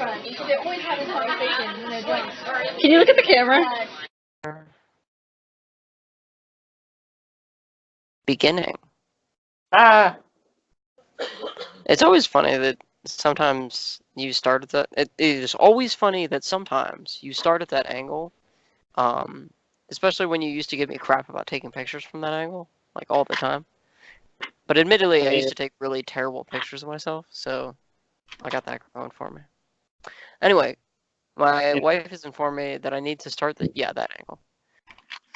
They're always having conversations and they're drunk. Can you look at the camera? Beginning. Ah! It's always funny that sometimes you start at that. It is always funny that sometimes you start at that angle. Especially when you used to give me crap about taking pictures from that angle, like all the time. But admittedly, I used to take really terrible pictures of myself, so I got that going for me. Anyway, my wife has informed me that I need to start that angle.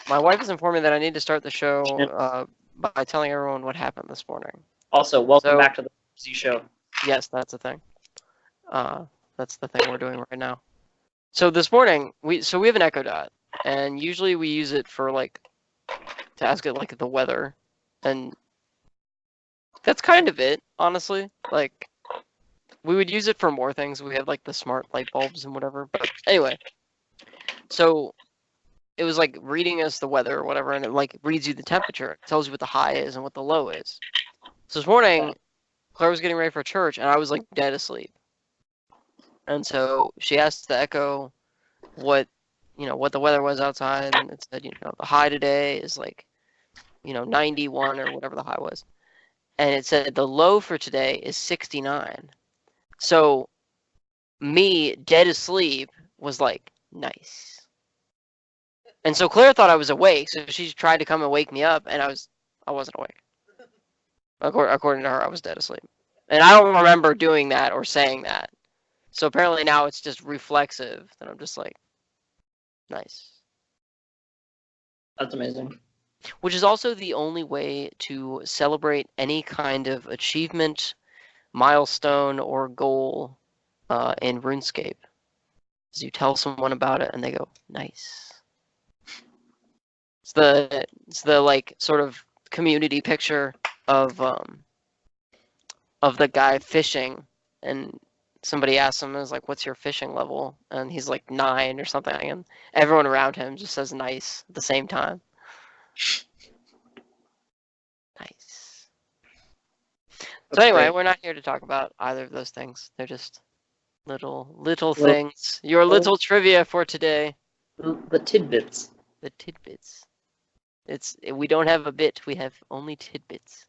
My wife has informed me that I need to start the show by telling everyone what happened this morning. Also, welcome back to the Z show. Yes, that's the thing. That's the thing we're doing right now. So this morning, we have an Echo Dot, and usually we use it for to ask it the weather, and that's kind of it, honestly. We would use it for more things. We have the smart light bulbs and whatever. But anyway, so it was reading us the weather or whatever, and it reads you the temperature. It tells you what the high is and what the low is. So this morning, Claire was getting ready for church, and I was dead asleep. And so she asked the Echo what the weather was outside, and it said, the high today is 91 or whatever the high was. And it said the low for today is 69. So me, dead asleep, was nice. And so Claire thought I was awake, so she tried to come and wake me up, and I wasn't awake. According to her, I was dead asleep. And I don't remember doing that or saying that. So apparently now it's just reflexive, that I'm just nice. That's amazing. Which is also the only way to celebrate any kind of achievement, milestone, or goal in RuneScape. Is you tell someone about it and they go, nice. It's the sort of community picture of the guy fishing, and somebody asks him, is what's your fishing level? And he's 9 or something, and everyone around him just says nice at the same time. Nice. So anyway, we're not here to talk about either of those things. They're just little things. Your little trivia for today. The tidbits. The tidbits. We don't have a bit. We have only tidbits.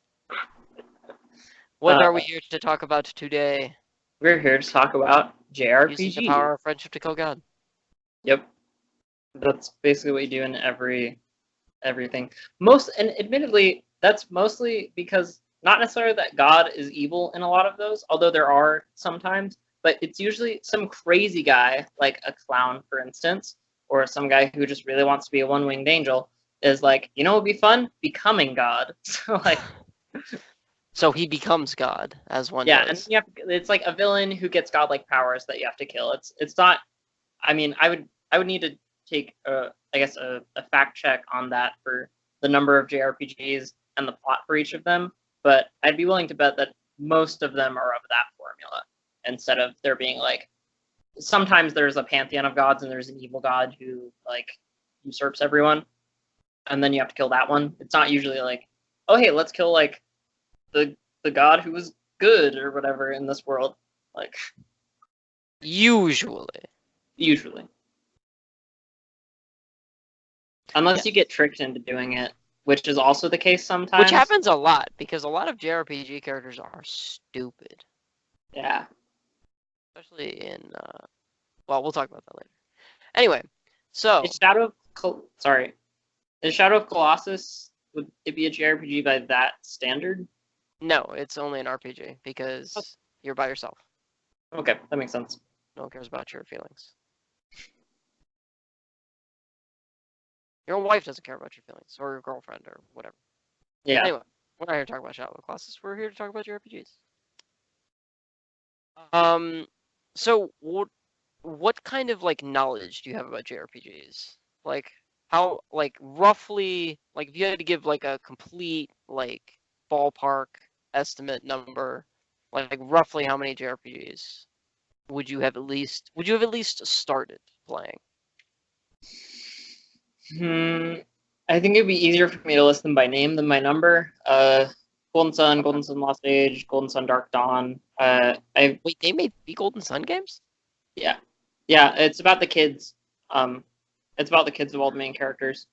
What are we here to talk about today? We're here to talk about JRPGs. Using the power of friendship to kill God. Yep. That's basically what you do in everything. And admittedly, that's mostly because not necessarily that God is evil in a lot of those, although there are sometimes, but it's usually some crazy guy, like a clown, for instance, or some guy who just really wants to be a one-winged angel, is what would be fun? Becoming God. So he becomes God, as one does. And it's a villain who gets godlike powers that you have to kill. It's not. I mean, I would need to take a fact check on that for the number of JRPGs and the plot for each of them, but I'd be willing to bet that most of them are of that formula, instead of there being sometimes there's a pantheon of gods and there's an evil god who usurps everyone, and then you have to kill that one. It's not usually oh hey, let's kill the god who was good or whatever in this world. Usually. Unless you get tricked into doing it, which is also the case sometimes. Which happens a lot, because a lot of JRPG characters are stupid. Yeah. Especially in, well, we'll talk about that later. Anyway, so... Is Shadow of Colossus, would it be a JRPG by that standard? No, it's only an RPG, because you're by yourself. Okay, that makes sense. No one cares about your feelings. Your own wife doesn't care about your feelings, or your girlfriend, or whatever. Yeah. Anyway, we're not here to talk about Shadow of Colossus. We're here to talk about JRPGs. So what kind of knowledge do you have about JRPGs? How roughly if you had to give a complete ballpark estimate number, roughly how many JRPGs would you have at least started playing? I think it'd be easier for me to list them by name than by number. Golden Sun Lost Age, Golden Sun Dark Dawn. Wait, they made the Golden Sun games? Yeah, yeah. It's about the kids. It's about the kids of all the main characters.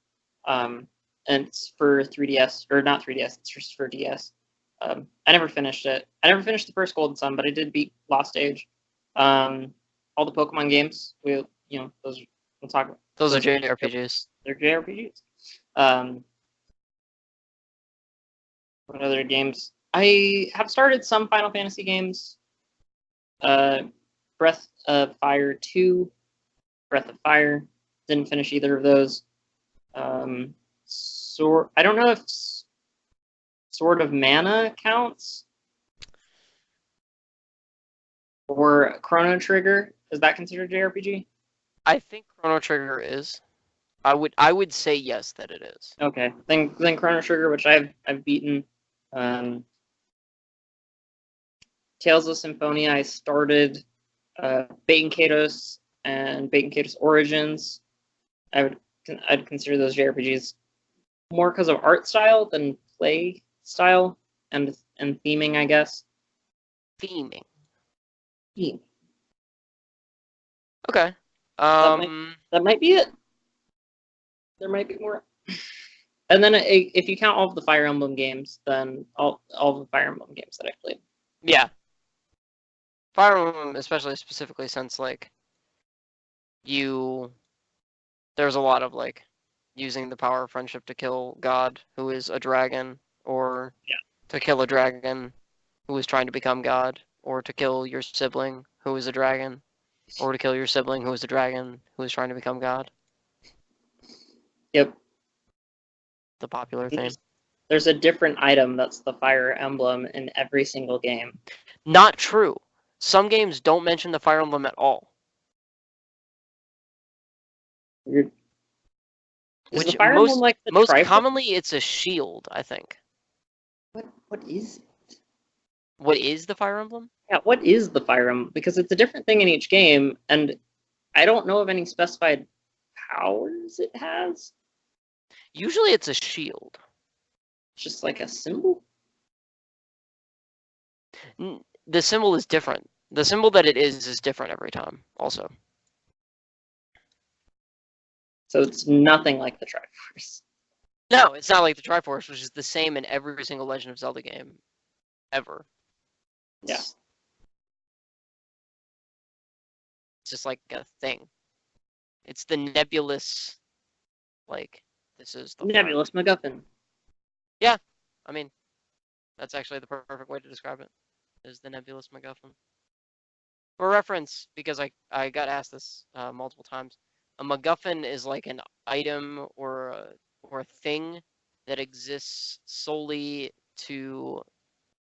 And it's for 3DS or not 3DS. It's just for DS. I never finished it. I never finished the first Golden Sun, but I did beat Lost Age. All the Pokemon games. Those we'll talk about. Those are JRPGs. They're JRPGs. Um, what other games? I have started some Final Fantasy games. Breath of Fire 2, Breath of Fire. Didn't finish either of those. I don't know if Sword of Mana counts. Or Chrono Trigger. Is that considered JRPG? I think Chrono Trigger is. I would say yes that it is. Okay. Then Chrono Trigger, which I've beaten. Tales of Symphonia, I started Baten Kaitos and Baten Kaitos Origins. I'd consider those JRPGs more because of art style than play style and theming, I guess. Theming. Theme. Okay. That might be it. There might be more. And then if you count all of the Fire Emblem games, then all of the Fire Emblem games that I played. Yeah. Fire Emblem, especially specifically since like there's a lot of like using the power of friendship to kill God, who is a dragon, or to kill a dragon who is trying to become God, or to kill your sibling who is a dragon, or to kill your sibling who is a dragon who is trying to become God. Yep. The popular theme. There's a different item that's the Fire Emblem in every single game. Not true. Some games don't mention the Fire Emblem at all. Weird. Is Which the Fire Emblem like the most Triforce? commonly it's a shield, I think. What is it? What is the Fire Emblem? Yeah, what is the Fire Emblem? Because it's a different thing in each game, and I don't know of any specified powers it has. Usually it's a shield. Just like a symbol? The symbol is different. The symbol that it is different every time, also. So it's nothing like the Triforce. No, it's not like the Triforce, which is the same in every single Legend of Zelda game. Ever. Yeah. It's just like a thing. It's the nebulous, like, this is the Nebulous MacGuffin. Yeah, I mean, that's actually the perfect way to describe it, is the nebulous MacGuffin. For reference, because I got asked this multiple times, a MacGuffin is like an item or a thing that exists solely to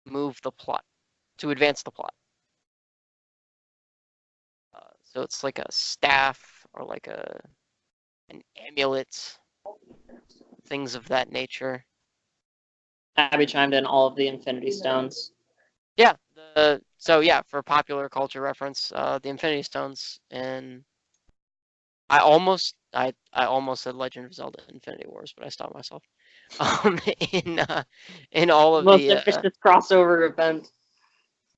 move the plot, to advance the plot. So it's like a staff or like an amulet, things of that nature. Abby chimed in all of the Infinity Stones. Yeah. For popular culture reference, the Infinity Stones, and I almost said Legend of Zelda Infinity Wars, but I stopped myself. In all of Most ambitious crossover event.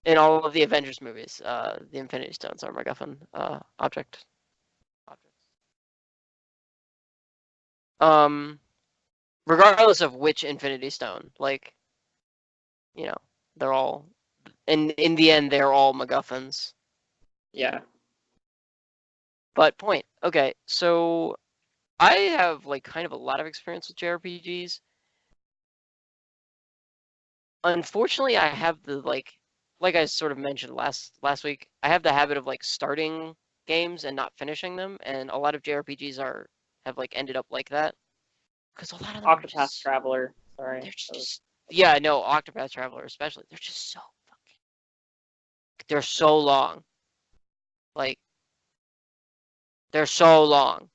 In all of the Avengers movies, the Infinity Stones are MacGuffin objects. Regardless of which Infinity Stone, like, they're all, in the end, they're all MacGuffins. Yeah. But point. Okay, so I have like kind of a lot of experience with JRPGs. Unfortunately, I have the like I sort of mentioned last week, I have the habit of like starting games and not finishing them, and a lot of JRPGs have like ended up like that. Because a lot of them Octopath Traveler. Sorry. They're just yeah, no, Octopath Traveler especially. They're just so fucking. They're so long. Like, they're so long.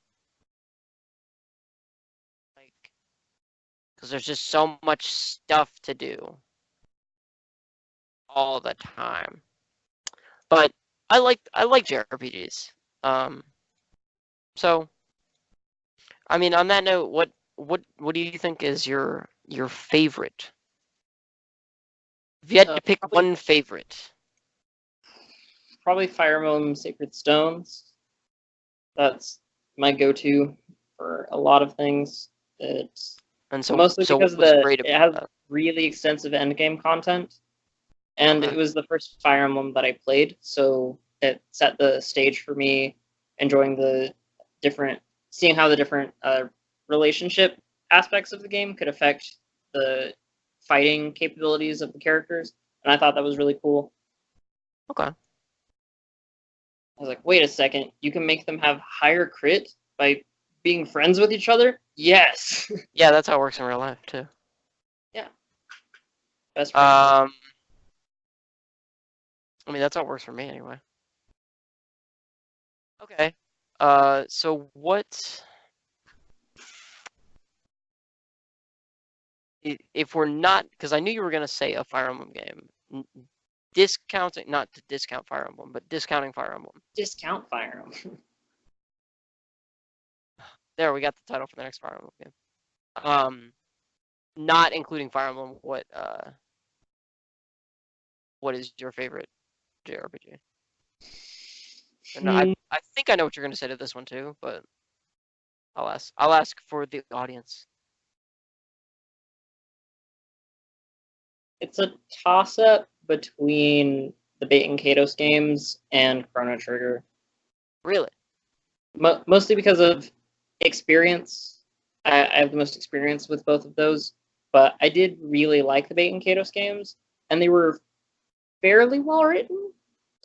Like, because there's just so much stuff to do all the time. But I like JRPGs. So, I mean, on that note, what do you think is your favorite? If you had to pick one favorite. probably Fire Emblem Sacred Stones. That's my go-to for a lot of things. It's And so, mostly so because what was great it about has that? really extensive endgame content, and Okay. it was the first Fire Emblem that I played, so it set the stage for me enjoying seeing how the different relationship aspects of the game could affect the fighting capabilities of the characters, and I thought that was really cool. Okay. I was like, wait a second, you can make them have higher crit by being friends with each other? Yes. Yeah, that's how it works in real life too. Best friends. I mean, that's how it works for me anyway. Okay. So what if we're not? Because I knew you were gonna say a Fire Emblem game. Discounting, not to discount Fire Emblem, but discounting Fire Emblem. Discount Fire Emblem. There, we got the title for the next Fire Emblem game. Not including Fire Emblem, what is your favorite JRPG? And I think I know what you're gonna say to this one too, but I'll ask for the audience. It's a toss-up between the Bait and Kados games and Chrono Trigger. Really? Mostly because of experience. I have the most experience with both of those, but I did really like the Bait and Kados games, and they were fairly well written.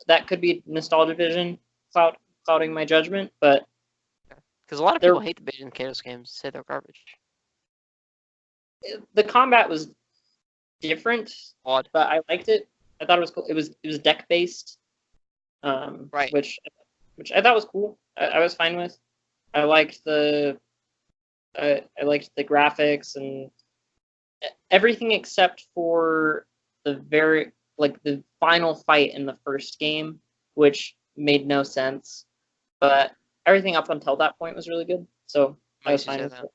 That could be nostalgia vision clouding my judgment, but because a lot of people hate the Bait and Kados games, say they're garbage. The combat was different, Odd. but I liked it. I thought it was cool. It was deck based, right? Which I thought was cool. I was fine with. I liked the graphics and everything except for the final fight in the first game, which made no sense. But everything up until that point was really good, so I was fine with it.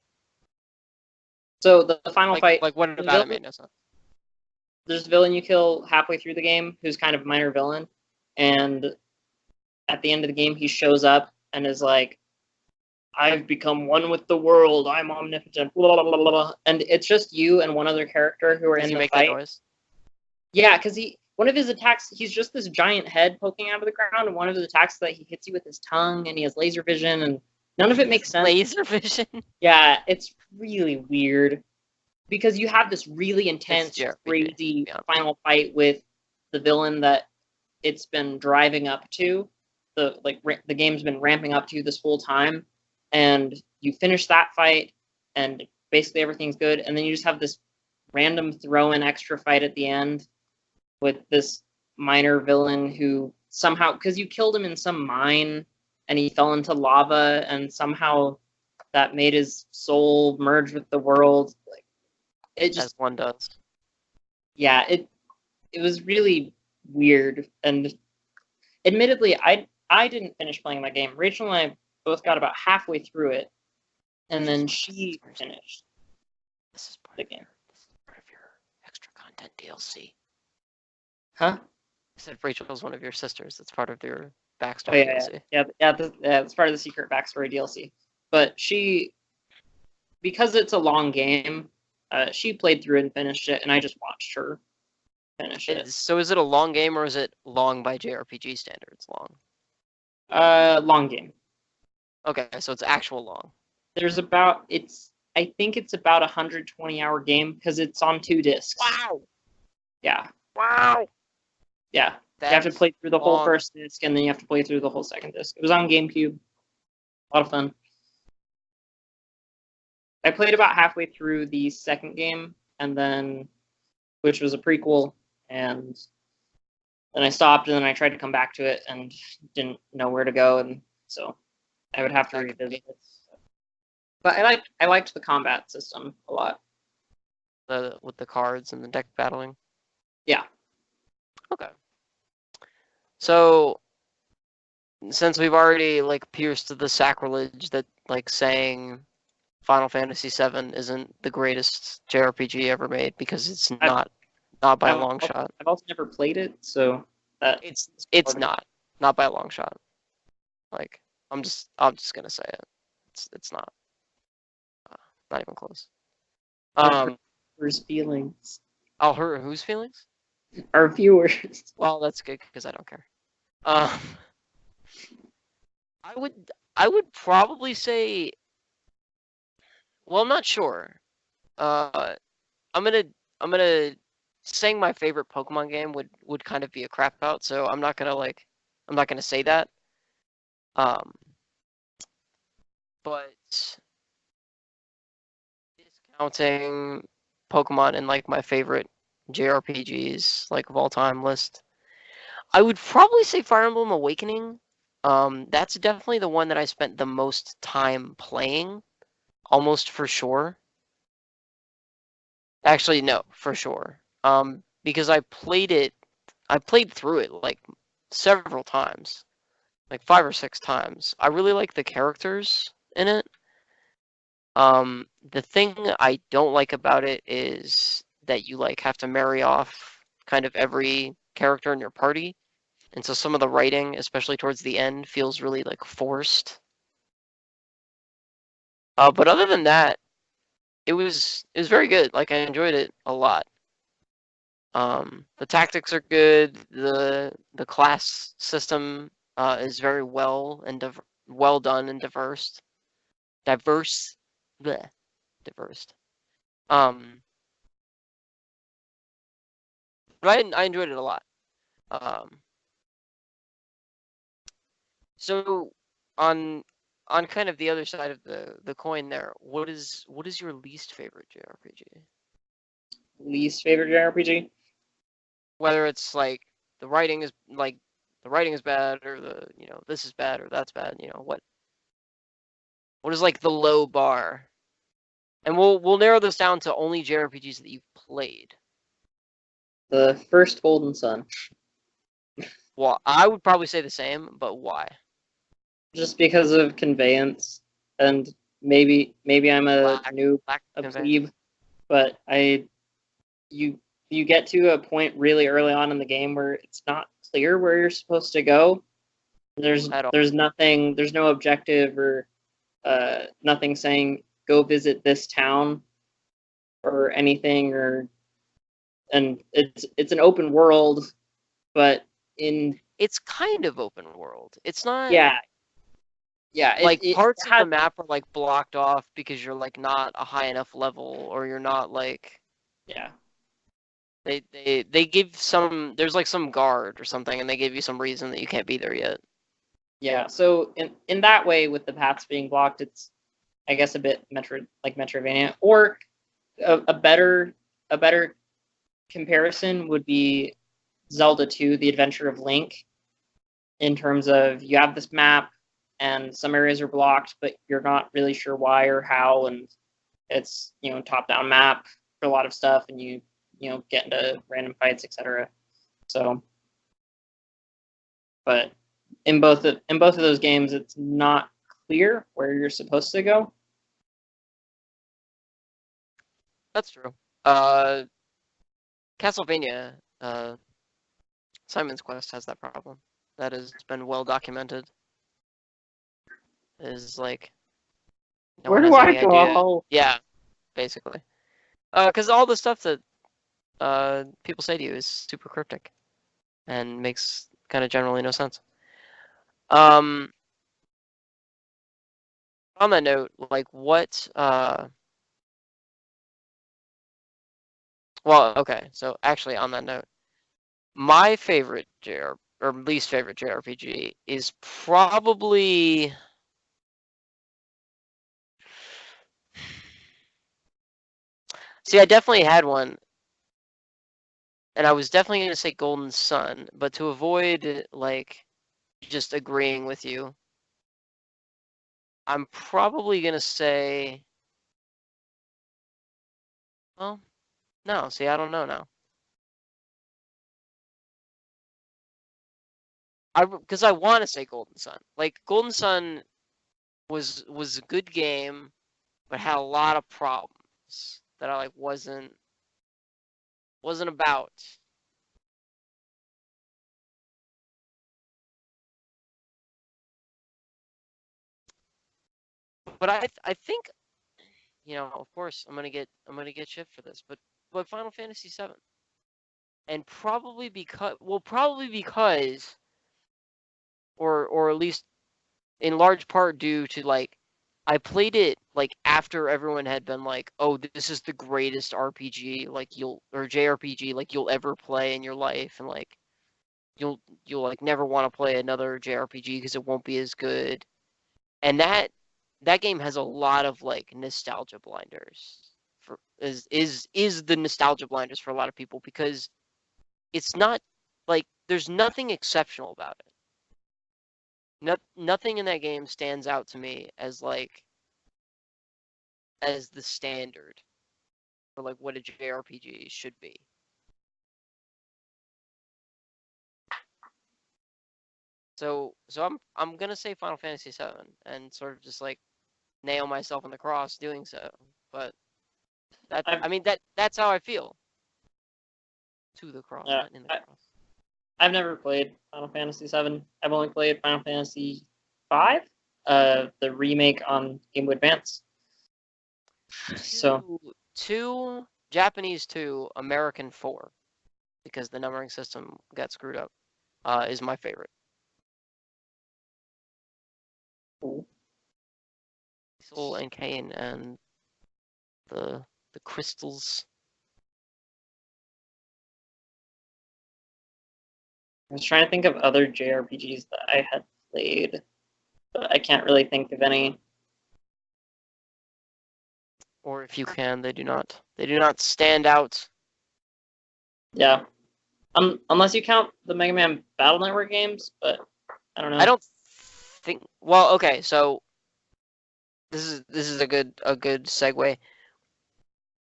So the final fight, like what about it made no sense? There's a villain you kill halfway through the game who's kind of a minor villain, and at the end of the game he shows up and is like, I've become one with the world, I'm omnipotent, blah, blah, blah, blah, blah. And it's just you and one other character who are in the fight. Does he make that noise? Yeah, because one of his attacks, he's just this giant head poking out of the ground, and one of his attacks that he hits you with his tongue, and he has laser vision, and none of it makes sense. Laser vision? Yeah, it's really weird. Because you have this really intense, crazy final fight with the villain that it's been driving up to, the game's been ramping up to this whole time, and you finish that fight, and basically everything's good, and then you just have this random throw-in extra fight at the end with this minor villain who somehow, because you killed him in some mine, and he fell into lava, and somehow that made his soul merge with the world. It just, as one does. Yeah, it was really weird, and admittedly, I didn't finish playing that game. Rachel and I both got about halfway through it, and then she finished. This is part the game. This is part of your extra content DLC. Huh? I said Rachel's one of your sisters. It's part of your backstory DLC. Yeah, it's part of the secret backstory DLC. But because it's a long game, she played through it and finished it, and I just watched her finish it. So is it a long game, or is it long by JRPG standards long? Long game. Okay, so it's actual long. I think it's about 120-hour game because it's on 2 discs. Wow. Yeah. Wow. Yeah. You have to play through the whole first disc, and then you have to play through the whole second disc. It was on GameCube. A lot of fun. I played about halfway through the second game, which was a prequel, and then I stopped, and then I tried to come back to it, and didn't know where to go, and so I would have to revisit it. But I liked the combat system a lot. With the cards and the deck battling? Yeah. Okay. So, since we've already, pierced the sacrilege that, saying Final Fantasy VII isn't the greatest JRPG ever made because it's not by a long shot. I've also never played it, so it's not. not by a long shot. Like I'm just gonna say it. It's not even close. Whose feelings? I'll hurt whose feelings? Our viewers. Well, that's good because I don't care. I would probably say. Well, I'm not sure. I'm gonna saying my favorite Pokemon game would kind of be a crap out, so I'm not gonna say that. But discounting Pokemon in like my favorite JRPGs like of all time list, I would probably say Fire Emblem Awakening. That's definitely the one that I spent the most time playing, almost for sure. Actually, no, for sure. Because I played through it like several times, like 5 or 6 times. I really like the characters in it. The thing I don't like about it is that you like have to marry off kind of every character in your party. And so some of the writing, especially towards the end, feels really like forced. But other than that, it was very good. Like I enjoyed it a lot. The tactics are good. The class system is very well and well done and diverse. Diverse, bleh, diverse. But I enjoyed it a lot. So on kind of the other side of the coin there, what is your least favorite JRPG? Least favorite JRPG? Whether it's like the writing is bad or this is bad or that's bad, what is like the low bar? And we'll narrow this down to only JRPGs that you've played. The first Golden Sun. Well, I would probably say the same, but why? Just because of conveyance, and maybe I'm a noob, a plebe, but you get to a point really early on in the game where it's not clear where you're supposed to go. There's nothing, there's no objective or nothing saying go visit this town or anything, and it's an open world, but it's kind of open world. It's not. Yeah, like parts of the map are like blocked off because you're like not a high enough level, or you're not like. Yeah. They give some. There's like some guard or something, and they give you some reason that you can't be there yet. Yeah. So in that way, with the paths being blocked, it's I guess a bit Metroidvania, or a better comparison would be Zelda 2: The Adventure of Link. In terms of you have this map and some areas are blocked, but you're not really sure why or how, and it's top-down map for a lot of stuff, and you get into random fights, etc. So, but in both of those games, it's not clear where you're supposed to go. That's true. Castlevania, Simon's Quest has that problem. That has been well documented. Is like where do I go? Yeah, basically. Because all the stuff that people say to you is super cryptic and makes kind of generally no sense. On that note, like what? Well, okay. So actually, on that note, my favorite or least favorite JRPG is probably. See, I definitely had one, and I was definitely going to say Golden Sun, but to avoid like just agreeing with you, I'm probably going to say. Well, no. See, I don't know now. Because I want to say Golden Sun. Like Golden Sun was a good game, but had a lot of problems that I like wasn't about. but I think, you know, of course I'm gonna get shit for this, but Final Fantasy VII, and probably because or at least in large part due to like I played it like after everyone had been like, oh, this is the greatest RPG like or JRPG like you'll ever play in your life, and like you'll like never want to play another JRPG because it won't be as good. And that game has a lot of like nostalgia blinders for is the nostalgia blinders for a lot of people, because it's not like there's nothing exceptional about it. Nothing in that game stands out to me as like as the standard for like what a JRPG should be. So I'm gonna say Final Fantasy VII and sort of just like nail myself on the cross doing so. But I mean that's how I feel. To the cross, not in the cross. I've never played Final Fantasy VII. I've only played Final Fantasy V, the remake on Game Boy Advance. So 2, Japanese 2, American 4, because the numbering system got screwed up, is my favorite. cool. Soul and Kane and the crystals. I was trying to think of other JRPGs that I had played, but I can't really think of any. Or if you can, they do not stand out. Yeah. Unless you count the Mega Man Battle Network games, but I don't know. I don't think. Well, okay, so this is a good segue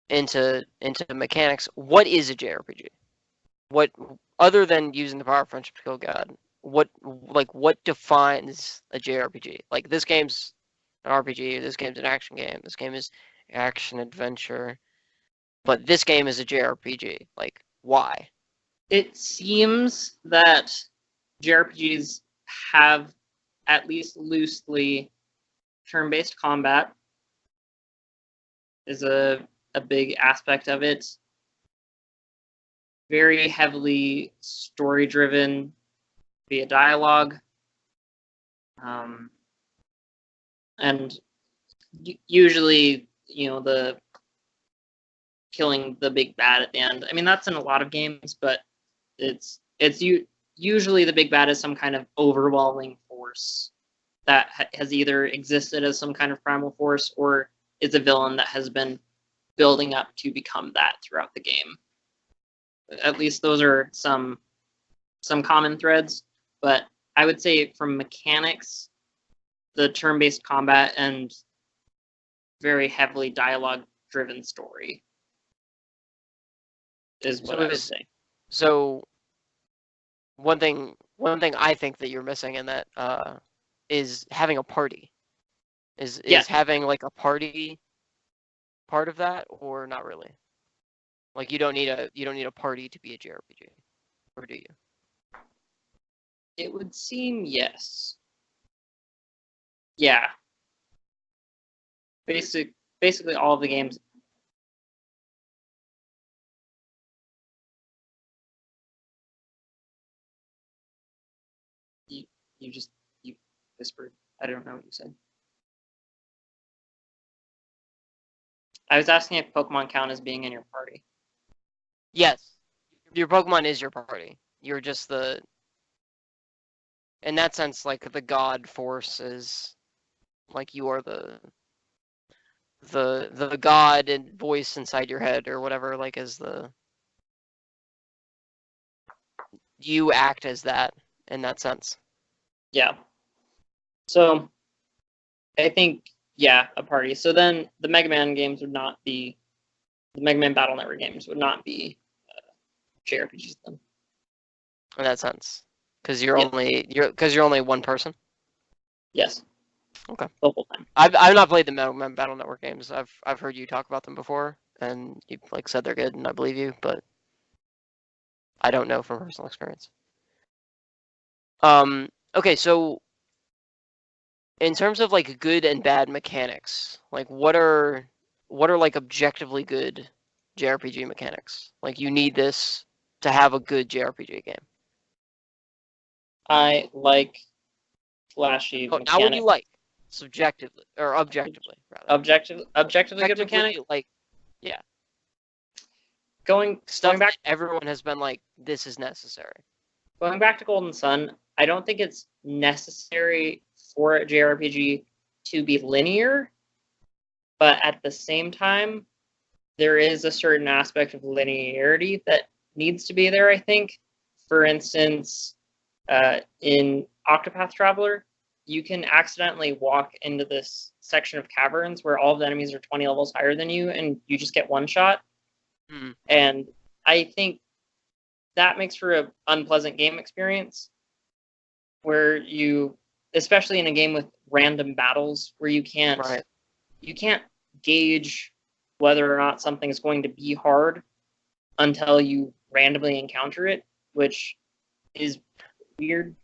into mechanics. What is a JRPG? What, other than using the power of friendship to kill God, what defines a JRPG? Like, this game's an RPG, this game's an action game, this game is action adventure, but this game is a JRPG. Like, why? It seems that JRPGs have at least loosely turn-based combat is a big aspect of it. Very heavily story-driven via dialogue. And usually, you know, the killing the big bad at the end. I mean, that's in a lot of games, but it's usually the big bad is some kind of overwhelming force that has either existed as some kind of primal force or is a villain that has been building up to become that throughout the game. At least those are some common threads, but I would say from mechanics, the turn-based combat and very heavily dialogue-driven story is what I would say. So one thing I think that you're missing in that is having a party. Is having like a party part of that, or not really? Like, you don't need a party to be a JRPG, or do you? It would seem yes. Yeah. Basically all of the games. You whispered. I don't know what you said. I was asking if Pokemon count as being in your party. Yes. Your Pokemon is your party. You're just in that sense, like, the god force is, like, you are the god and voice inside your head, or whatever, like, is you act as that in that sense. Yeah. So I think, yeah, a party. So then the Mega Man games would not be, the Mega Man Battle Network games would not be JRPGs then. In that sense, because you're only one person. Yes. Okay. The whole time. I've not played the Mega Man Battle Network games. I've heard you talk about them before, and you like said they're good, and I believe you, but I don't know from personal experience. Okay, so in terms of like good and bad mechanics, like what are like objectively good JRPG mechanics? Like you need this to have a good JRPG game. I like flashy Oh, not what you mechanics. like, subjectively or objectively rather. Objectively good Objectively, mechanics. like yeah, Going stuff back that everyone has been like, this is necessary. going back to Golden Sun, I don't think it's necessary for a JRPG to be linear, but at the same time, there is a certain aspect of linearity that needs to be there, I think. For instance, in Octopath Traveler, you can accidentally walk into this section of caverns where all of the enemies are 20 levels higher than you, and you just get one shot. Hmm. And I think that makes for an unpleasant game experience where you, especially in a game with random battles, where you can't gauge whether or not something is going to be hard until you randomly encounter it, which is weird.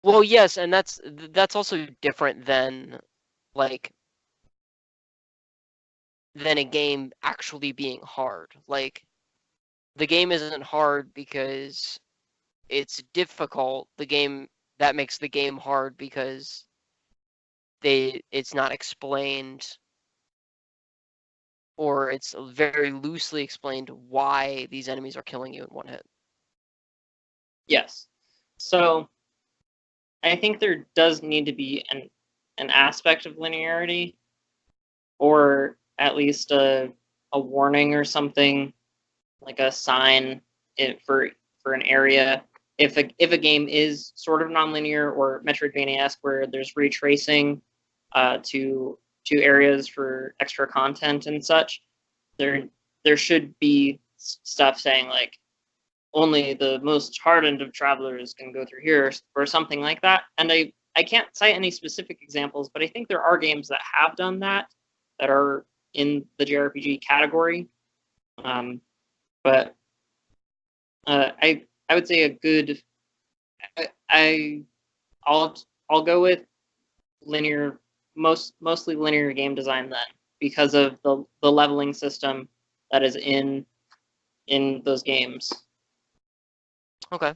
Well, yes, and that's also different than like than a game actually being hard. Like the game isn't hard because it's difficult. That makes the game hard because it's not explained, or it's very loosely explained why these enemies are killing you in one hit. Yes. So I think there does need to be an aspect of linearity, or at least a warning or something, like a sign for an area. If a game is sort of nonlinear or Metroidvania-esque, where there's retracing to areas for extra content and such, there should be stuff saying like only the most hardened of travelers can go through here, or something like that. And I can't cite any specific examples, but I think there are games that have done that are in the JRPG category. But I would say a good I'll go with linear, mostly linear game design then, because of the leveling system that is in those games. Okay.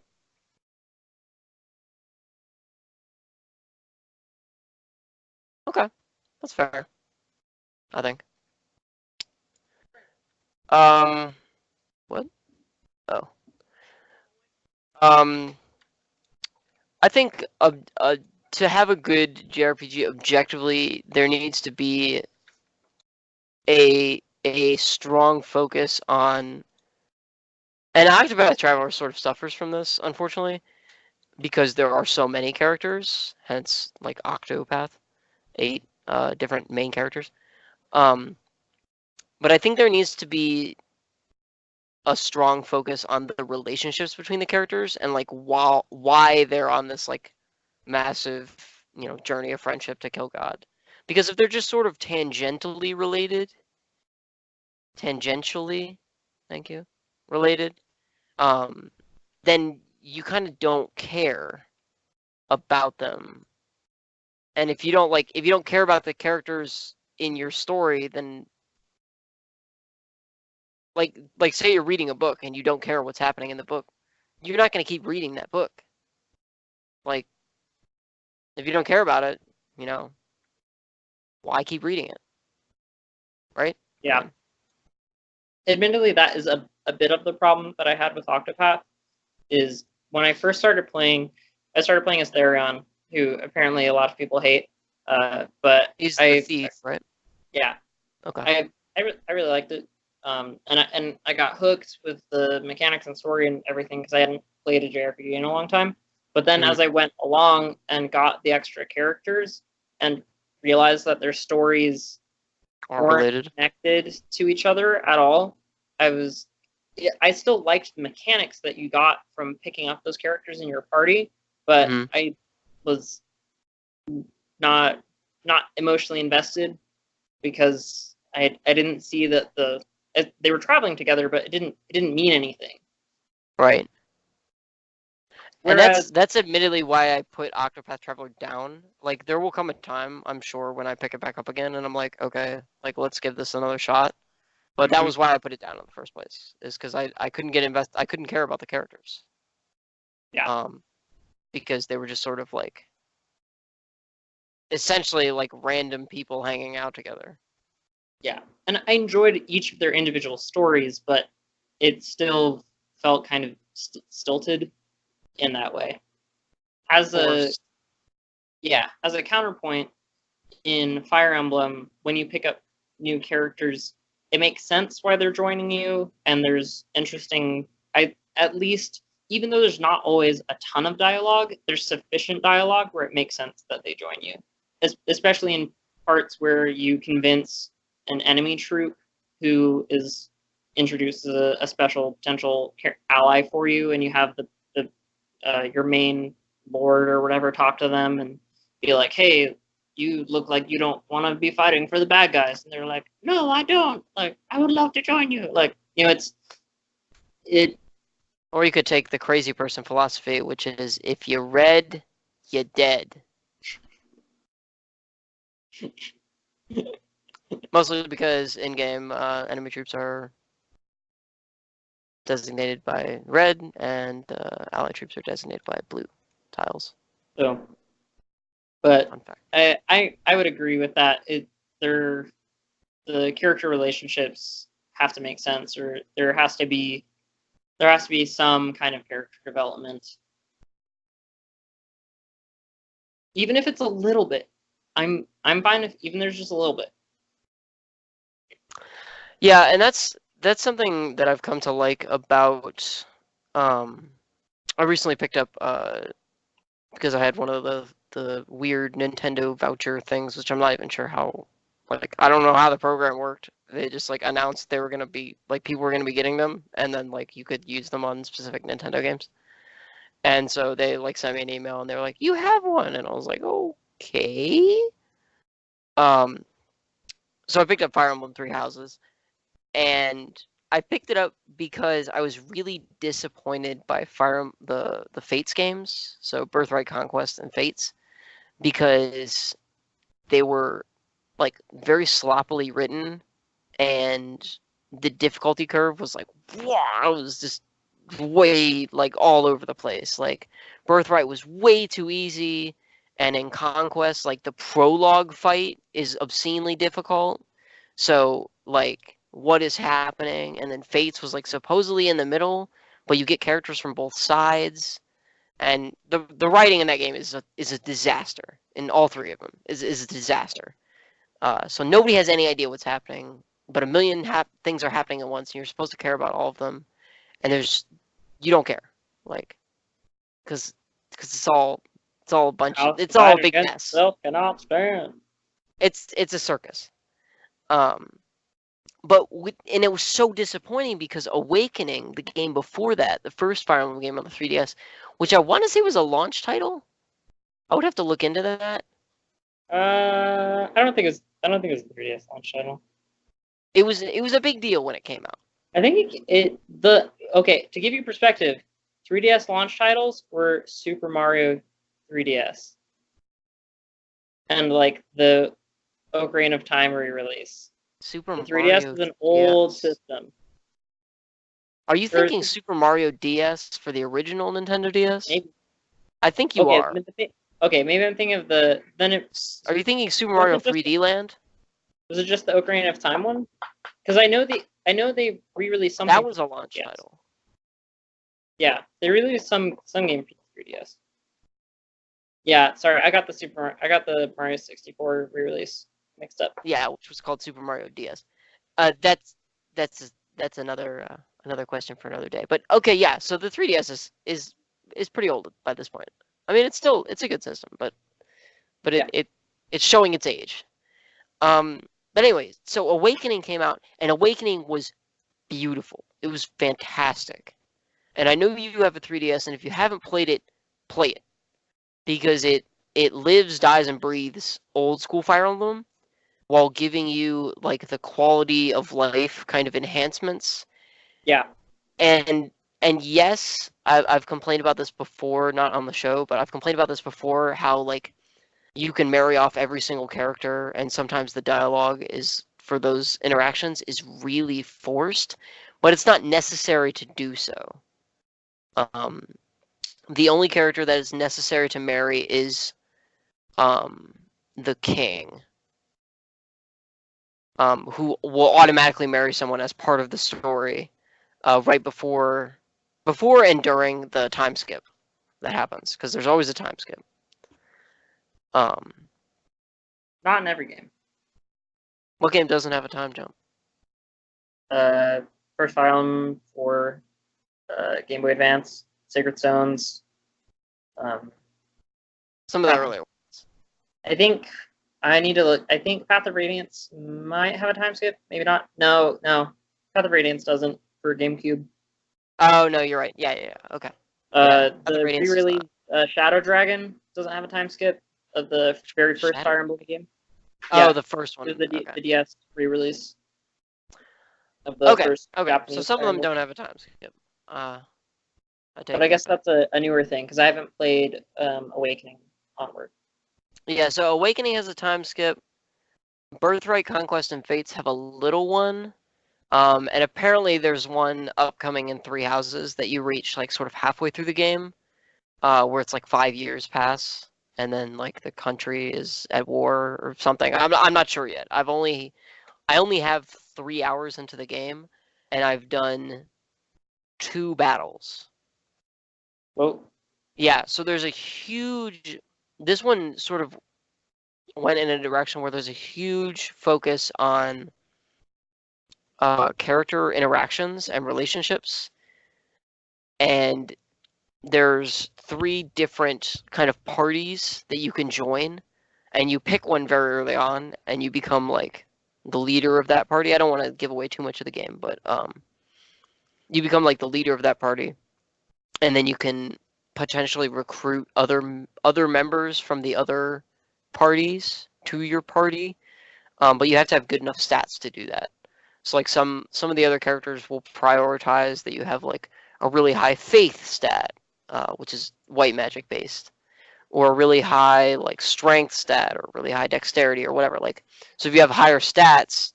Okay. That's fair, I think. What? Oh. I think to have a good JRPG objectively, there needs to be a strong focus on, and Octopath Traveler sort of suffers from this, unfortunately, because there are so many characters, hence like Octopath, 8 different main characters. But I think there needs to be a strong focus on the relationships between the characters and like why they're on this like massive, journey of friendship to kill God. Because if they're just sort of tangentially related, thank you, related, then you kind of don't care about them. And if you don't care about the characters in your story, then like say you're reading a book and you don't care what's happening in the book, you're not going to keep reading that book. Like if you don't care about it, why keep reading it? Right? Yeah. Admittedly, that is a bit of the problem that I had with Octopath, is when I first started playing, I started playing as Therion, who apparently a lot of people hate. But he's the thief, right? Yeah. Okay. I really liked it. And I got hooked with the mechanics and story and everything because I hadn't played a JRPG in a long time. But then as I went along and got the extra characters and realized that their stories weren't connected to each other at all, I still liked the mechanics that you got from picking up those characters in your party, but I was not emotionally invested because I didn't see that they were traveling together, but it didn't mean anything. Right. And Whereas, that's admittedly why I put Octopath Traveler down. Like, there will come a time, I'm sure, when I pick it back up again, and I'm like, okay, like, let's give this another shot. But that Mhm. was why I put it down in the first place, is because I couldn't I couldn't care about the characters. Yeah. Because they were just sort of like, essentially like random people hanging out together. Yeah, and I enjoyed each of their individual stories, but it still felt kind of stilted in that way. As a Forced. as a counterpoint, in Fire Emblem, when you pick up new characters, it makes sense why they're joining you, and there's interesting. At least, even though there's not always a ton of dialogue, there's sufficient dialogue where it makes sense that they join you, especially in parts where you convince an enemy troop who is introduced as a special potential ally for you, and you have the your main lord or whatever talk to them and be like, hey, you look like you don't want to be fighting for the bad guys, and they're like, no, I don't, like, I would love to join you, like, it. Or you could take the crazy person philosophy, which is if you're red, you're dead. Mostly because in-game enemy troops are designated by red, and allied troops are designated by blue tiles. So, but Fun fact. I would agree with that. The character relationships have to make sense, or there has to be some kind of character development, even if it's a little bit. I'm fine if even there's just a little bit. Yeah, and that's something that I've come to like about. I recently picked up because I had one of the weird Nintendo voucher things, which I'm not even sure how. Like, I don't know how the program worked. They just like announced they were gonna be like people were gonna be getting them, and then like you could use them on specific Nintendo games. And so they like sent me an email, and they were like, "You have one," and I was like, "Okay." Um, so I picked up Fire Emblem Three Houses, and I picked it up because I was really disappointed by the Fates games, so Birthright Conquest and Fates, because they were like very sloppily written, and the difficulty curve was like, wow, it was just way like all over the place. Like Birthright was way too easy, and in Conquest, like the prologue fight is obscenely difficult. So like what is happening? And then Fates was like supposedly in the middle, but you get characters from both sides. And the writing in that game is a disaster. In all three of them is a disaster. So nobody has any idea what's happening, but a million things are happening at once, and you're supposed to care about all of them. And you don't care, like, because it's all a bunch of, it's all a big mess. Cannot stand. It's a circus. But and it was so disappointing because Awakening, the game before that, the first Fire Emblem game on the 3DS, which I want to say was a launch title. I would have to look into that. I don't think it's a 3DS launch title. It was a big deal when it came out. I think to give you perspective, 3DS launch titles were Super Mario 3DS and like the Ocarina of Time re-release. Super The 3DS Mario is an old DS. system. Are you thinking Super Mario DS for the original Nintendo DS? Maybe. I think you are. Okay, maybe I'm thinking of the. Then it's. Are you thinking Super Mario 3D Land? Was it just the Ocarina of Time one? Because I know they re-released something. That was a launch title. Yeah, they released some game for 3DS. Yeah, sorry, I got the Mario 64 re-release mixed up. Yeah, which was called Super Mario DS. That's another question for another day. But okay, yeah. So the 3DS is pretty old by this point. I mean, it's a good system, but it's showing its age. But anyways, so Awakening came out, and Awakening was beautiful. It was fantastic. And I know you have a 3DS, and if you haven't played it, play it. Because it lives, dies, and breathes old school Fire Emblem while giving you like the quality of life kind of enhancements. Yeah. And and yes, I've complained about this before, not on the show, but I've complained about this before, how like you can marry off every single character, and sometimes the dialogue is for those interactions is really forced, but it's not necessary to do so. The only character that is necessary to marry is the king, who will automatically marry someone as part of the story, right before and during the time skip that happens, because there's always a time skip. Not in every game. What game doesn't have a time jump? First Fire Emblem for Game Boy Advance, Sacred Stones. Some of the earlier ones. I think I need to look. I think Path of Radiance might have a time skip. Maybe not. No. Path of Radiance doesn't for GameCube. Oh no, you're right. Yeah. Okay. The Radiance does re-release Shadow Dragon doesn't have a time skip of the very first Shadow? Fire Emblem game. Oh, Yeah, the first one. it was the Okay. DS re-release of the first Okay. Japanese So some of Fire them Emblem. don't have a time skip. But I guess that's a newer thing because I haven't played Awakening onward. Yeah. So Awakening has a time skip. Birthright, Conquest, and Fates have a little one. And apparently there's one upcoming in Three Houses that you reach like sort of halfway through the game, where it's like 5 years pass, and then like the country is at war or something. I'm not sure yet. I only have 3 hours into the game, and I've done 2 battles. Well, Yeah, so there's a huge. This one sort of went in a direction where there's a huge focus on character interactions and relationships, and there's 3 different kind of parties that you can join, and you pick one very early on, and you become like the leader of that party. I don't want to give away too much of the game, but you become like the leader of that party, and then you can potentially recruit other members from the other parties to your party, but you have to have good enough stats to do that. So like some of the other characters will prioritize that you have like a really high faith stat, which is white magic based, or a really high like strength stat, or really high dexterity, or whatever. Like, so if you have higher stats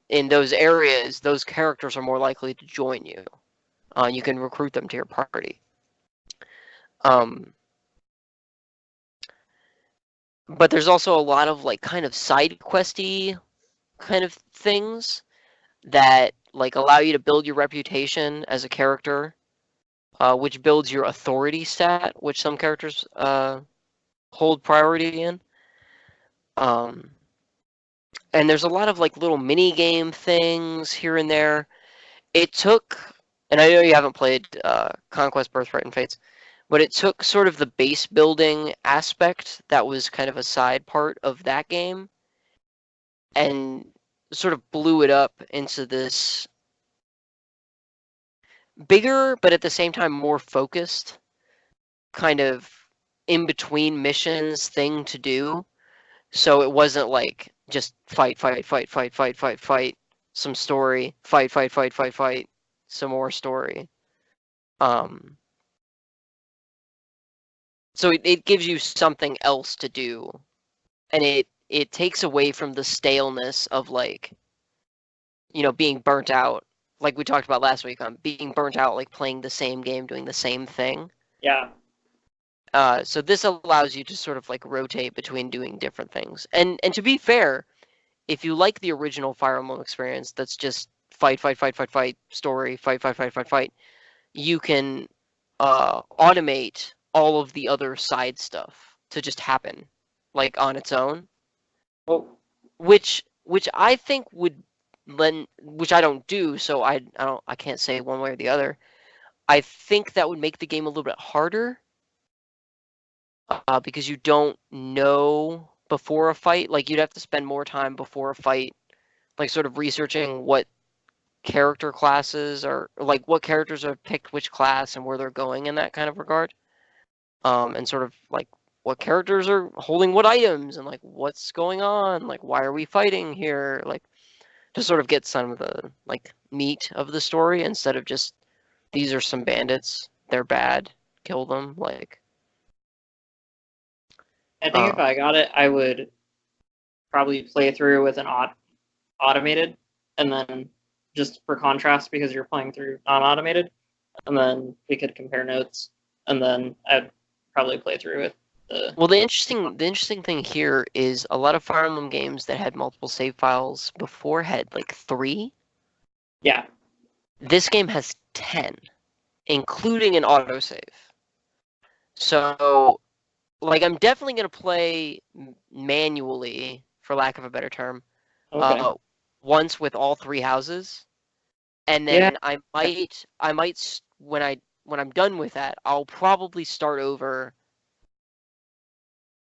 in those areas, those characters are more likely to join you. You can recruit them to your party. But there's also a lot of like kind of side questy kind of things that like allow you to build your reputation as a character, which builds your authority stat, which some characters hold priority in. And there's a lot of like little mini game things here and there. It took, and I know you haven't played Conquest, Birthright, and Fates, but it took sort of the base building aspect that was kind of a side part of that game, and sort of blew it up into this bigger, but at the same time more focused, kind of in between missions thing to do. So it wasn't like just fight, some story, fight, some more story. So it gives you something else to do, and it takes away from the staleness of like, being burnt out, like we talked about last week, on being burnt out, like playing the same game, doing the same thing. yeah. So this allows you to sort of like rotate between doing different things. And to be fair, if you like the original Fire Emblem experience, that's just fight, story, fight, you can automate all of the other side stuff to just happen, like on its own. Well, Which I think would lend, which I don't do, so I can't say one way or the other. I think that would make the game a little bit harder. Because you don't know before a fight. Like, you'd have to spend more time before a fight, like sort of researching what character classes are, like what characters have picked which class and where they're going in that kind of regard. And sort of like what characters are holding what items, and like what's going on, like why are we fighting here, like to sort of get some of the like meat of the story instead of just these are some bandits. They're bad. Kill them. Like, I think if I got it, I would probably play through with an automated, and then just for contrast, because you're playing through non-automated, and then we could compare notes, and then I'd probably play through with the. well, the interesting thing here is a lot of Fire Emblem games that had multiple save files before had like 3. Yeah. This game has 10, including an autosave. So, like, I'm definitely gonna play manually, for lack of a better term, Okay. once with all 3 houses, and then Yeah. I might when I'm done with that, I'll probably start over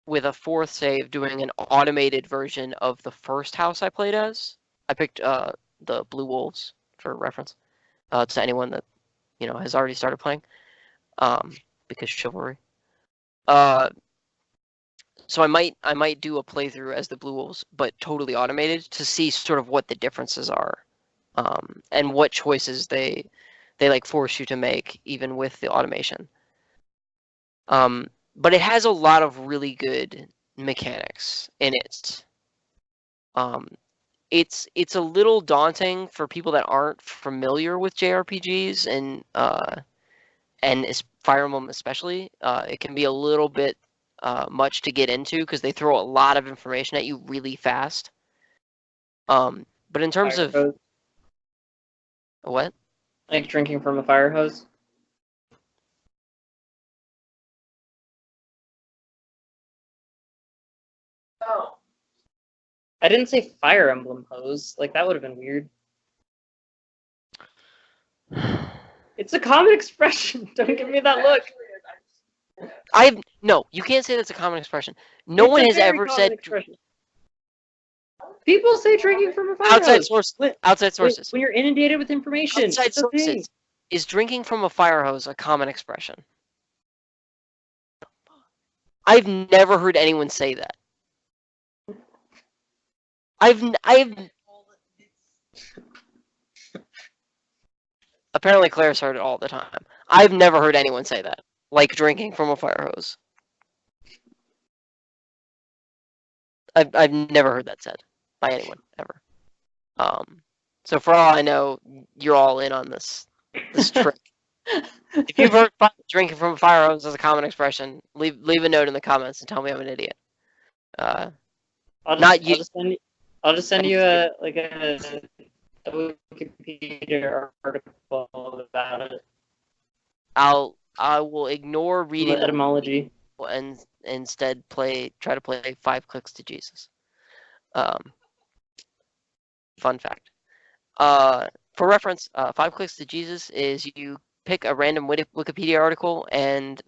with a 4th save, doing an automated version of the first house I played as. I picked the Blue Wolves for reference, to anyone that has already started playing, because chivalry. So I might do a playthrough as the Blue Wolves, but totally automated, to see sort of what the differences are, and what choices they like force you to make, even with the automation. But it has a lot of really good mechanics in it. It's a little daunting for people that aren't familiar with JRPGs and Fire Emblem especially. It can be a little bit much to get into, because they throw a lot of information at you really fast. But in terms Fire of hose. what? Like drinking from a fire hose. Oh. I didn't say Fire Emblem hose. Like, that would have been weird. It's a common expression. Don't give me that look. No, you can't say that's a common expression. No It's one a has very ever common said expression. People say drinking from a fire outside hose. sources. When, Outside sources. when you're inundated with information, Outside it's a thing. sources. Is drinking from a fire hose a common expression? I've never heard anyone say that. Apparently Claire's heard it all the time. I've never heard anyone say that. Like drinking from a fire hose. I've never heard that said by anyone ever. So for all I know, you're all in on this trick. If you've heard drinking from a fire hose as a common expression, leave a note in the comments and tell me I'm an idiot. I'll just send you a Wikipedia article about it. I will ignore reading the etymology and instead try to play 5 Clicks to Jesus. Fun fact. For reference, 5 Clicks to Jesus is you pick a random Wikipedia article, and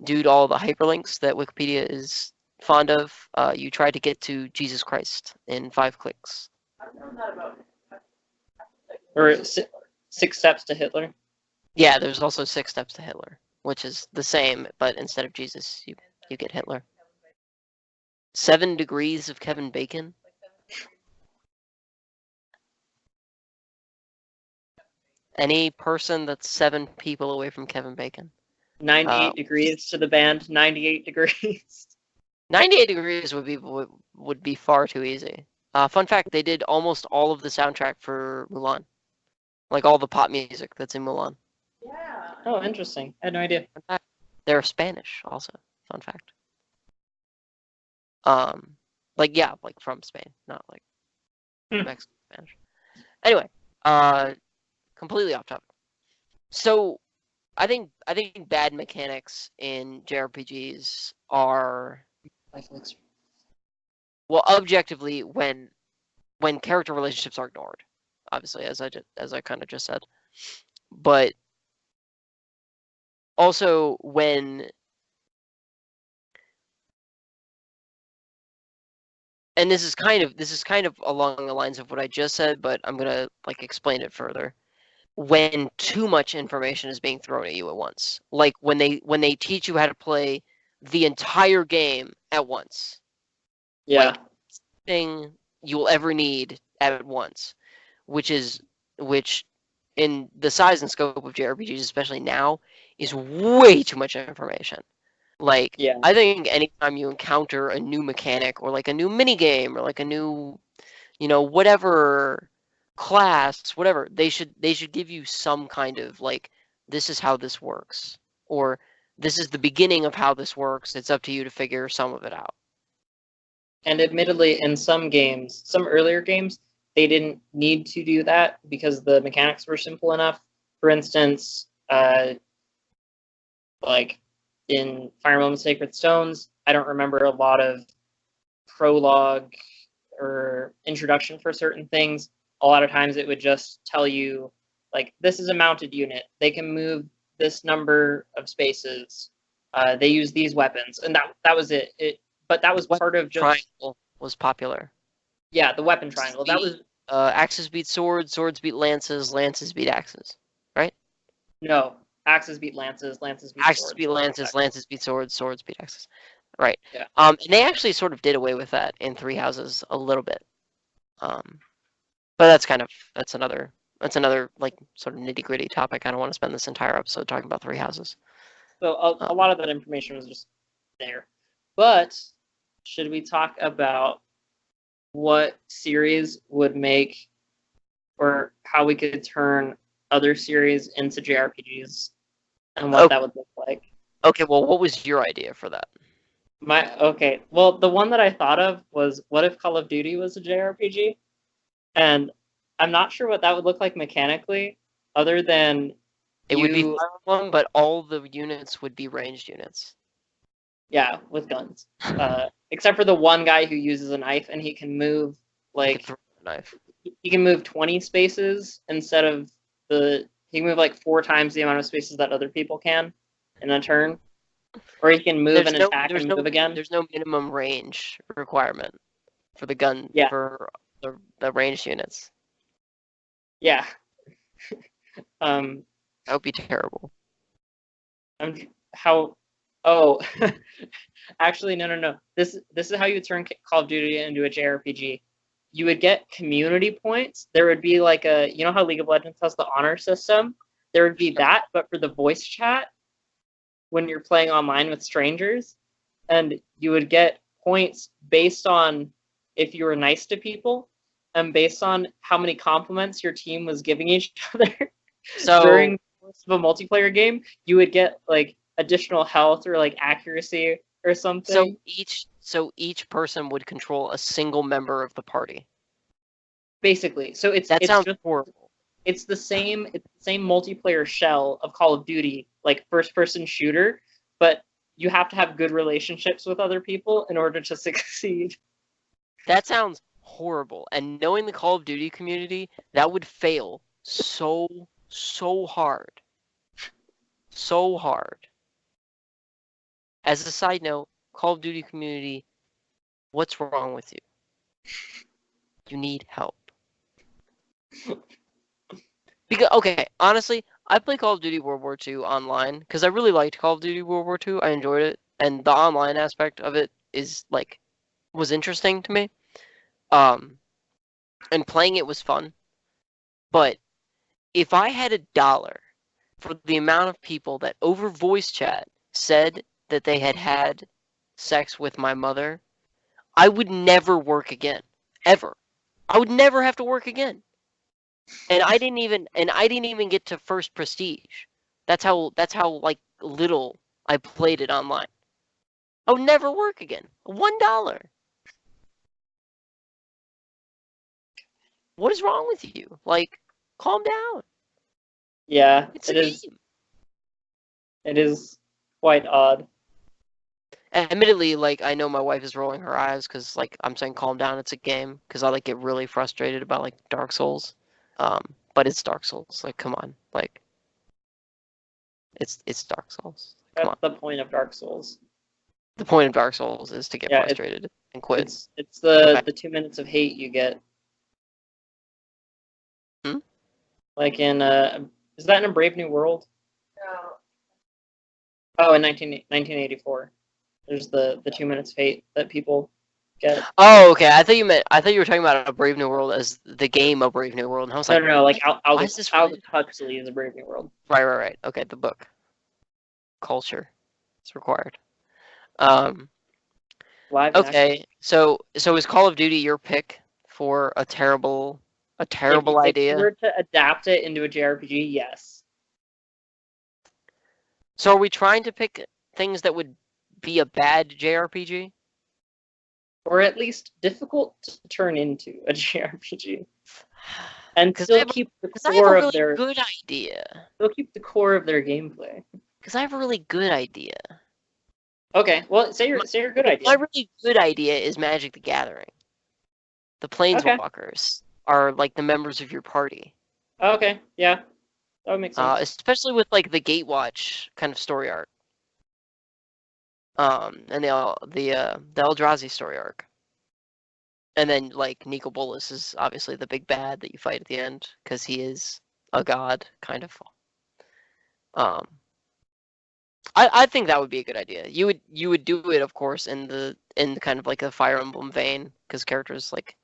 due to all the hyperlinks that Wikipedia is fond of, you try to get to Jesus Christ in 5 clicks. I've known that about or 6 steps to Hitler. Yeah, there's also 6 steps to Hitler, which is the same, but instead of Jesus, you get Hitler. 7 degrees of Kevin Bacon. Any person that's 7 people away from Kevin Bacon. 98 degrees to the band. 98 degrees. 98 degrees would be far too easy. Fun fact: they did almost all of the soundtrack for Mulan, like all the pop music that's in Mulan. Yeah. Oh, interesting. I had no idea. Fun fact. They're Spanish, also. Fun fact. Like from Spain, not like Mexican Spanish. Anyway, completely off topic. So, I think bad mechanics in JRPGs are, well, objectively, when character relationships are ignored, obviously, as I kind of just said, but also when, and this is kind of along the lines of what I just said, but I'm gonna explain it further. When too much information is being thrown at you at once, like when they teach you how to play the entire game at once. Yeah. Thing you will ever need at once, which in the size and scope of JRPGs, especially now, is way too much information. Like, Yeah. I think anytime you encounter a new mechanic or like a new mini game or like a new, whatever class, whatever, they should give you some kind of like, this is how this works, or this is the beginning of how this works. It's up to you to figure some of it out. And admittedly, in some games, some earlier games, they didn't need to do that because the mechanics were simple enough. For instance, like in Fire Emblem Sacred Stones, I don't remember a lot of prologue or introduction for certain things. A lot of times it would just tell you, like, this is a mounted unit. They can move this number of spaces. They use these weapons, and that was it. But that was part of just Triangle was popular. Yeah, the weapon triangle. That was axes beat swords, swords beat lances, lances beat axes. Right? No, axes beat lances, lances beat axes swords. beat lances, lances beat swords, swords beat axes. Right. Yeah. And they actually sort of did away with that in Three Houses a little bit. But that's another like sort of nitty gritty topic. I don't want to spend this entire episode talking about Three Houses. So a lot of that information was just there. But should we talk about what series would make, or how we could turn other series into JRPGs and what that would look like? Okay, well, what was your idea for that? Well, the one that I thought of was, what if Call of Duty was a JRPG? And I'm not sure what that would look like mechanically, other than it would be Fire Emblem, but all the units would be ranged units. Yeah, with guns. Except for the one guy who uses a knife, and he can move like knife. He can move 20 spaces instead of he can move like 4 times the amount of spaces that other people can in a turn. Or he can move and attack and move again. There's no minimum range requirement for the gun for the ranged units. Yeah. That would be terrible. Actually, no. This is how you turn Call of Duty into a JRPG. You would get community points. There would be like how League of Legends has the honor system? There would be that, but for the voice chat when you're playing online with strangers, and you would get points based on if you were nice to people and based on how many compliments your team was giving each other. So during the course of a multiplayer game, you would get like additional health or like accuracy or something. So each person would control a single member of the party. Basically. So it's sounds just horrible. It's the same multiplayer shell of Call of Duty, like first-person shooter, but you have to have good relationships with other people in order to succeed. That sounds horrible. And knowing the Call of Duty community, that would fail so hard. So hard. As a side note, Call of Duty community, what's wrong with you? You need help. Because, okay, honestly, I played Call of Duty World War II online because I really liked Call of Duty World War II. I enjoyed it, and the online aspect of it was interesting to me. And playing it was fun. But if I had $1 for the amount of people that over voice chat said that they had sex with my mother, I would never work again, ever. I would never have to work again. And I didn't even get to first prestige. That's how like little I played it online. I would never work again. $1. What is wrong with you? Like, calm down. Yeah, it's a game. It is quite odd. Admittedly, like, I know my wife is rolling her eyes because, like, I'm saying calm down, it's a game, because I, like, get really frustrated about, like, Dark Souls. But it's Dark Souls. Like, come on. Like, it's Dark Souls. That's the point of Dark Souls. The point of Dark Souls is to get frustrated and quit. It's the 2 minutes of hate you get. Like in, is that in A Brave New World? No. Oh, in 1984. There's the 2 minutes of hate that people get. Oh, okay. I thought you were talking about A Brave New World as the game A Brave New World, and I was No, like, no, no, like why is this related? Aldous Huxley is a Brave New World. Right. Okay, the book. Culture. It's required. Um, Live and action. okay. So is Call of Duty your pick for a terrible If you idea? were to adapt it into a JRPG, yes. So are we trying to pick things that would be a bad JRPG? Or at least difficult to turn into a JRPG. And 'Cause still keep the I have a core of really their good idea. gameplay. Because I have a really good idea. Okay, well, say your good idea. My really good idea is Magic the Gathering. The Planeswalkers are like the members of your party. Okay, yeah, that would make sense. Especially with like the Gatewatch kind of story arc. And the Eldrazi story arc. And then like Nico Bolas is obviously the big bad that you fight at the end because he is a god, kind of. I think that would be a good idea. You would do it, of course, in kind of like a Fire Emblem vein, because characters like.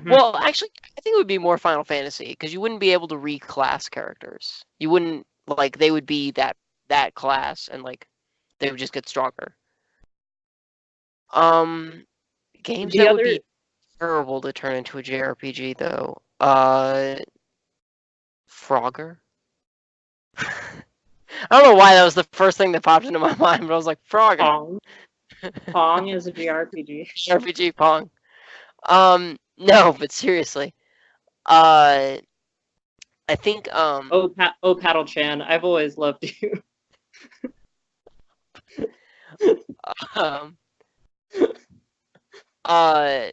Well, actually, I think it would be more Final Fantasy because you wouldn't be able to reclass characters. You wouldn't like they would be that class and like they would just get stronger. Games that would be terrible to turn into a JRPG though. Frogger. I don't know why that was the first thing that popped into my mind, but I was like, Frogger. Pong. Pong is a JRPG. JRPG Pong. No, but seriously. I think Oh, Paddle Chan, I've always loved you. um I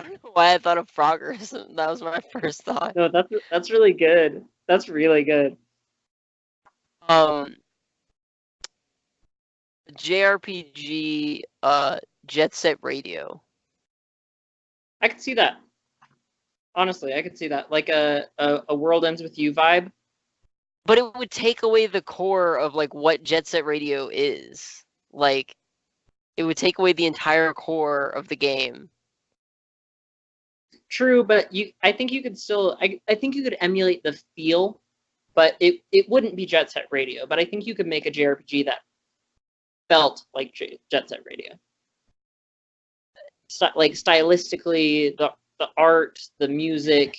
don't know why I thought of Frogger. That was my first thought. No, that's really good. That's really good. JRPG Jet Set Radio. I could see that. Honestly, I could see that. Like a World Ends With You vibe. But it would take away the core of like what Jet Set Radio is. Like it would take away the entire core of the game. True, but I think you could still I think you could emulate the feel, but it wouldn't be Jet Set Radio. But I think you could make a JRPG that felt like Jet Set Radio. Like stylistically, the art, the music,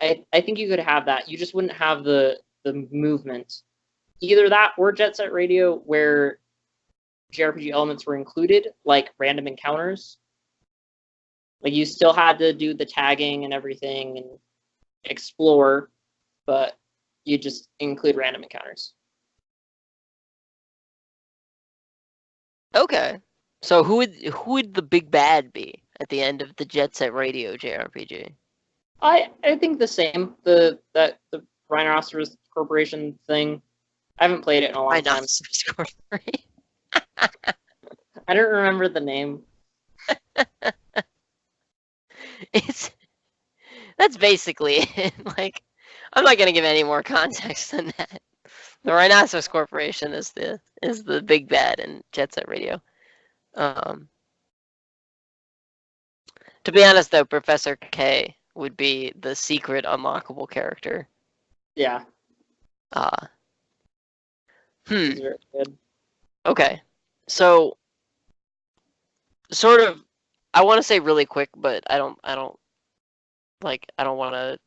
I think you could have that. You just wouldn't have the movement. Either that or Jet Set Radio, where JRPG elements were included, like random encounters. Like you still had to do the tagging and everything and explore, but you just include random encounters. Okay. So who would the big bad be at the end of the Jet Set Radio JRPG? I think the same. The Rhinoceros Corporation thing. I haven't played it in a long time. Rhinoceros Corporation. I don't remember the name. That's basically it. Like, I'm not gonna give any more context than that. The Rhinoceros Corporation is the big bad in Jet Set Radio. To be honest, though, Professor K would be the secret unlockable character. Yeah. He's very good. Okay, so sort of, I want to say really quick, but I don't want to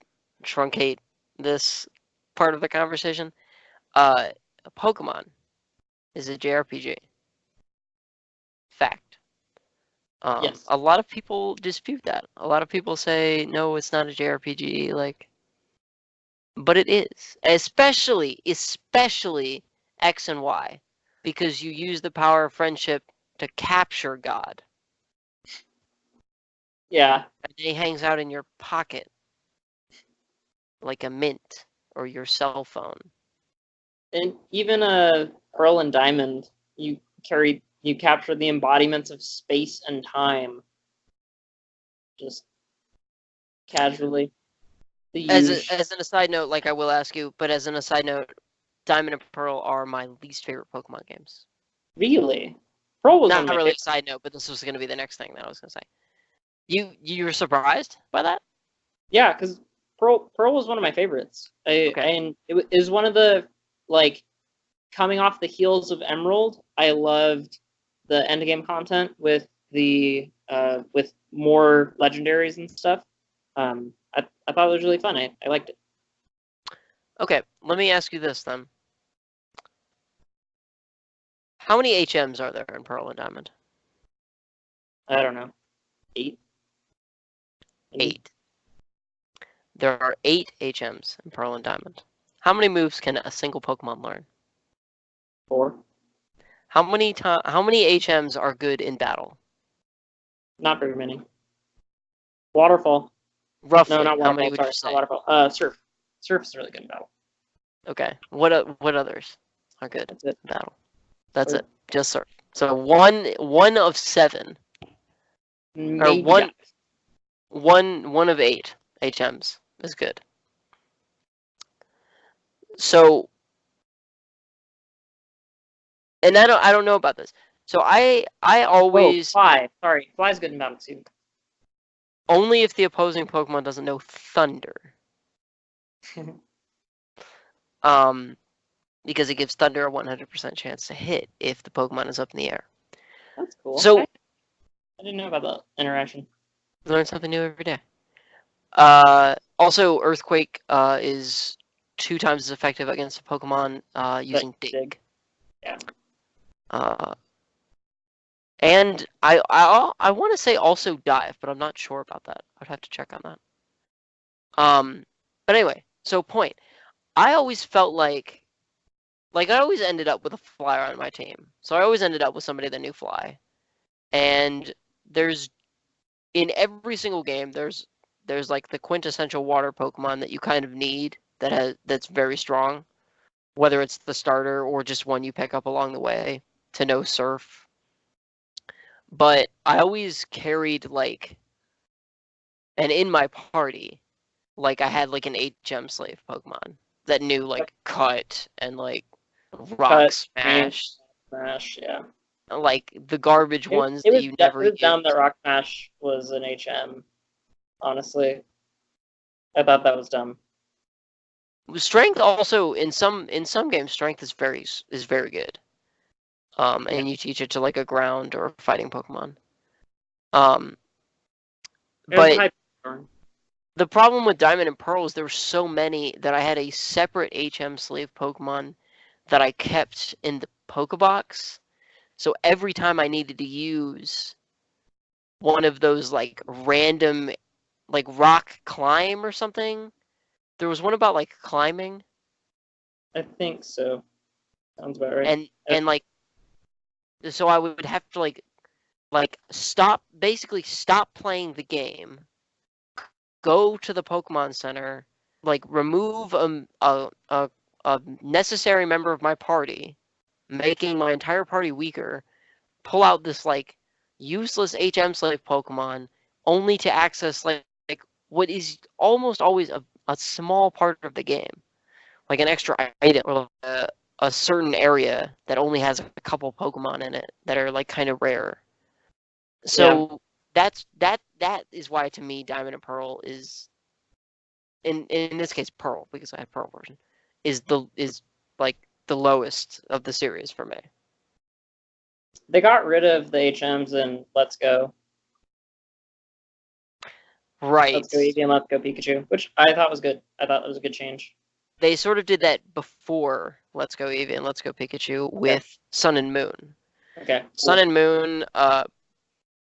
truncate this part of the conversation. Pokemon is a JRPG. Fact. Yes. A lot of people dispute that. A lot of people say no, it's not a JRPG. Like, but it is, especially X and Y, because you use the power of friendship to capture God. Yeah. And he hangs out in your pocket like a mint or your cell phone. And even Pearl and Diamond, you capture the embodiments of space and time. Just casually. The As huge. as an aside note, like I will ask you, but as an aside note, Diamond and Pearl are my least favorite Pokemon games. Really? Pearl was one Not of my really a favorites. side note, but this was going to be the next thing that I was going to say. You were surprised by that? Yeah, because Pearl was one of my favorites. Okay. And it was one of the, like, coming off the heels of Emerald. I loved the end game content with the with more legendaries and stuff. I thought it was really fun. I liked it. Okay, let me ask you this then. How many HMs are there in Pearl and Diamond? I don't know, 8. Maybe? 8. There are 8 HMs in Pearl and Diamond. How many moves can a single Pokemon learn? 4. How many HMs are good in battle? Not very many. Waterfall. Roughly, No, not how many waterfall. would Sorry, you say? not waterfall. Surf. Surf is really good in battle. Okay. What others are good That's it. in battle? That's Surf. it. Just Surf. So one of 7, or Maybe. one of 8 HMs is good. So, and I don't know about this. So I always Fly. Sorry, Fly's good in battle too. only if the opposing Pokemon doesn't know Thunder. Because it gives Thunder a 100% chance to hit if the Pokemon is up in the air. That's cool. So, Okay. I didn't know about that interaction. learn something new every day. Also, Earthquake is 2 times as effective against a Pokemon using Dig. Yeah. And I want to say also Dive, but I'm not sure about that. I'd have to check on that. But anyway, so point. I always felt like I always ended up with a flyer on my team. So I always ended up with somebody that knew Fly. And there's in every single game there's like the quintessential water Pokemon that you kind of need that's very strong, whether it's the starter or just one you pick up along the way to know Surf. But I always carried and in my party, I had like an 8-gem slave Pokemon that knew Cut and Rock Smash, Smash, yeah. like the garbage ones that you never It was dumb used. that Rock Smash was an HM. Honestly, I thought that was dumb. Strength also in some games, strength is very good. And you teach it to a ground or fighting Pokemon. But the problem with Diamond and Pearl is there were so many that I had a separate HM slave Pokemon that I kept in the Pokebox. So every time I needed to use one of those random rock climb or something, there was one about climbing. I think so. Sounds about right. And so I would have to stop playing the game, go to the Pokemon Center, remove a necessary member of my party, making my entire party weaker, pull out this useless HM slave Pokemon, only to access what is almost always a small part of the game, like an extra item or a certain area that only has a couple Pokemon in it that are kind of rare. So that is why to me Diamond and Pearl is in this case Pearl, because I had Pearl version, is the lowest of the series for me. They got rid of the HMs in Let's Go. Right. Let's Go Eevee and Let's Go Pikachu, which I thought was good. I thought it was a good change. They sort of did that before Let's Go Eevee and Let's Go Pikachu with Sun and Moon. Okay. Cool. Sun and Moon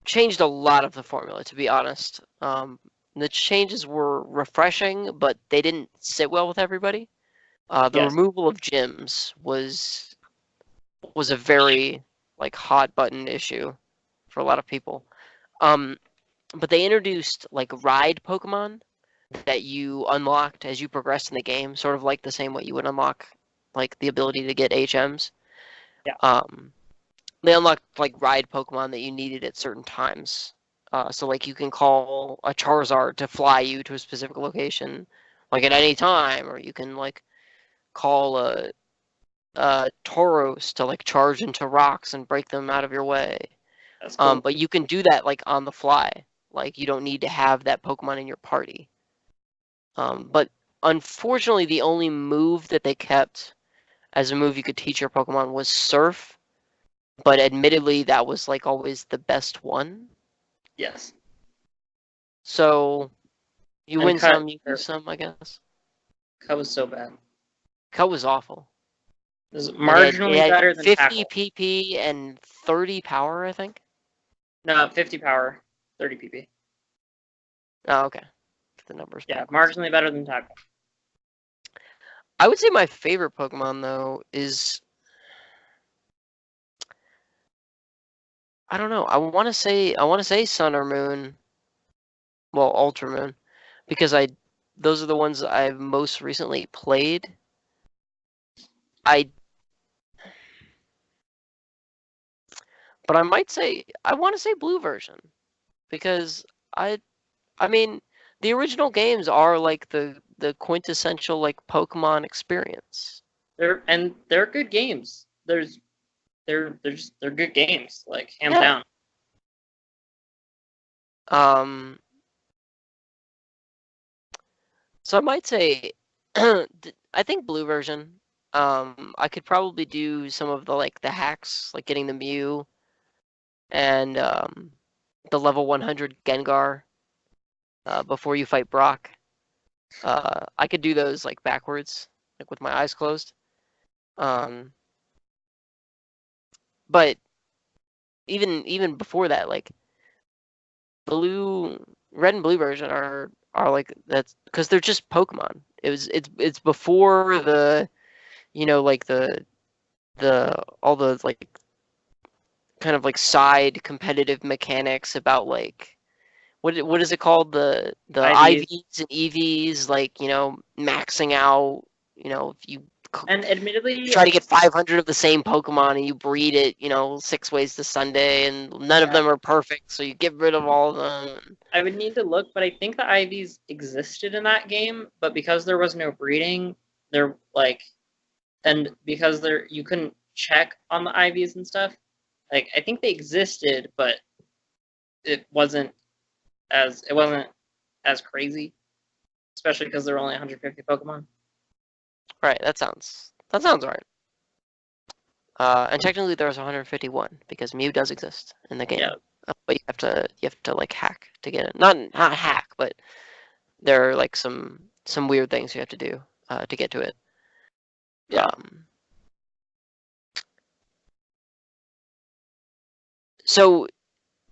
changed a lot of the formula, to be honest. The changes were refreshing, but they didn't sit well with everybody. The removal of gyms was a very hot button issue for a lot of people. But they introduced ride Pokemon that you unlocked as you progressed in the game, sort of the same way you would unlock the ability to get HMs. Yeah. They unlocked ride Pokemon that you needed at certain times. So you can call a Charizard to fly you to a specific location, like at any time, or you can like call a Tauros to like charge into rocks and break them out of your way. That's cool. But you can do that like on the fly. Like you don't need to have that Pokemon in your party. But unfortunately, the only move that they kept as a move you could teach your Pokemon was Surf. But admittedly, that was like always the best one. Yes. So you And win Cut- some, you lose some, I guess. Cut was so bad. Cut was awful. It was It marginally had better than 50 Tackle. PP and 30 power, I think. No, 50 power, 30 PP. Oh, okay. The numbers. Yeah, backwards. marginally better than Tackle. I would say my favorite Pokemon though is, I don't know. I want to say Sun or Moon. Well, Ultra Moon, because those are the ones I've most recently played. But I might say I want to say Blue version, because I mean the original games are like the quintessential like Pokemon experience. They're good games. They're good games, like hands Yeah. down. So I might say I think Blue version. I could probably do some of the like the hacks, like getting the Mew and the level 100 Gengar before you fight Brock. I could do those like backwards, like with my eyes closed. But even before that, like red and blue version are like, that's because they're just Pokemon. It's before the, like the all the like kind of like side competitive mechanics about like what is it called, the IVs. IVs and EVs, like maxing out, if you And admittedly, try to get 500 of the same Pokemon and you breed it 6 ways to Sunday, and none of them are perfect, so you get rid of all of them. I would need to look, but I think the IVs existed in that game, but because there was no breeding, they're like, and because you couldn't check on the IVs and stuff, like I think they existed, but it wasn't as crazy, especially because there were only 150 Pokemon. Right, that sounds right. And technically there's 151 because Mew does exist in the game. Yeah. But you have to like hack to get it. Not hack, but there are like some weird things you have to do to get to it. Yeah. So,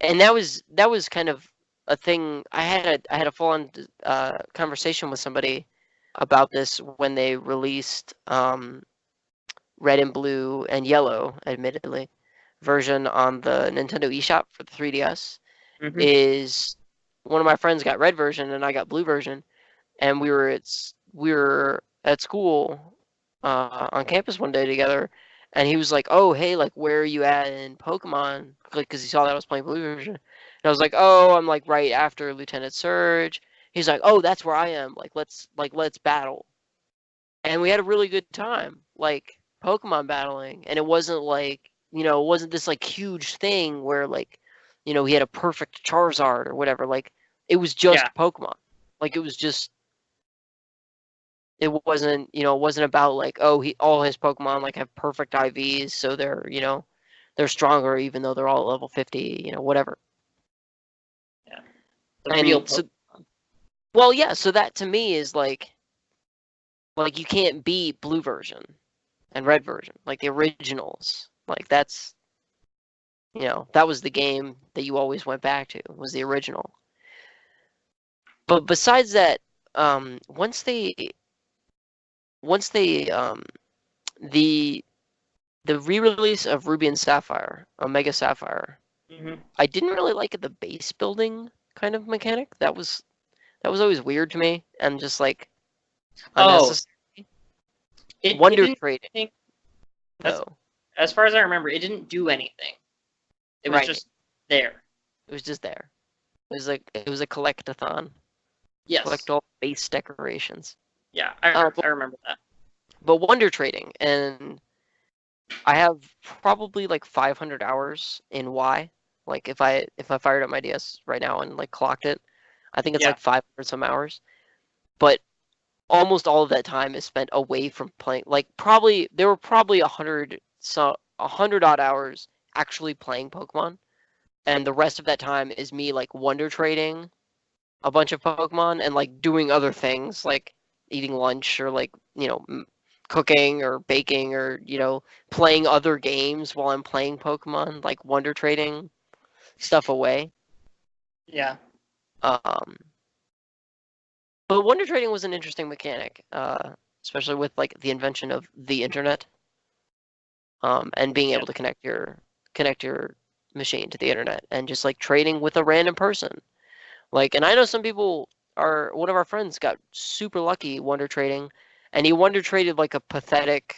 and that was kind of a thing. I had a full-on conversation with somebody about this when they released Red and Blue and Yellow, admittedly, version on the Nintendo eShop for the 3DS. Mm-hmm. Is one of my friends got Red version and I got Blue version, and we were at school on campus one day together, and he was like, "Oh, hey, like, where are you at in Pokemon?" Like, because he saw that I was playing Blue version, and I was like, "Oh, I'm like right after Lieutenant Surge." He's like, "Oh, that's where I am. Like, let's battle," and we had a really good time, like Pokemon battling, and it wasn't like it wasn't this like huge thing where like he had a perfect Charizard or whatever. Like, it was just Pokemon. Like, it was just. It wasn't, it wasn't about like, oh, all his Pokemon like have perfect IVs, so they're, they're stronger even though they're all level 50, whatever. Yeah. The real Pokemon. Well, yeah, so that to me is like you can't beat Blue version and Red version, like the originals. Like, that's, that was the game that you always went back to, was the original. But besides that, once they the re-release of Ruby and Sapphire, Omega Sapphire, I didn't really like the base building kind of mechanic. That was always weird to me, and just like unnecessary. Wonder trading. As far as I remember, it didn't do anything. It was just there. It was just there. It was a collectathon. Yes. Collect all base decorations. Yeah, Uh, I remember that. but wonder trading, and I have probably like 500 hours in Y. Like if I fired up my DS right now and like clocked it, I think it's Yeah. like 500 some hours. But almost all of that time is spent away from playing. Like there were probably 100 odd hours actually playing Pokemon, and the rest of that time is me like wonder trading a bunch of Pokemon and like doing other things like eating lunch or like cooking or baking or playing other games while I'm playing Pokemon, like wonder trading stuff away. Yeah. Um, but wonder trading was an interesting mechanic, especially with like the invention of the internet, and being able to connect your machine to the internet and just like trading with a random person. Like, and I know some people are. One of our friends got super lucky wonder trading, and he wonder traded like a pathetic,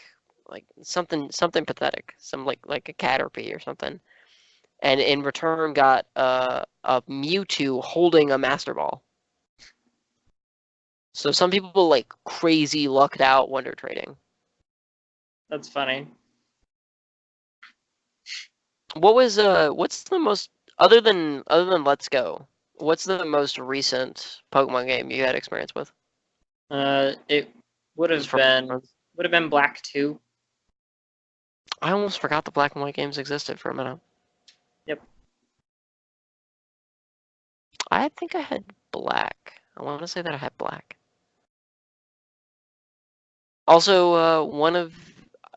like something pathetic, some like a Caterpie or something, and in return got a Mewtwo holding a Master Ball. So some people like crazy lucked out wonder trading. That's funny. What's the most other than Let's Go? What's the most recent Pokemon game you had experience with? It would Just have from been Black 2. I almost forgot the black and white games existed for a minute. Yep. I think I had black. I want to say that I had black. Also, one of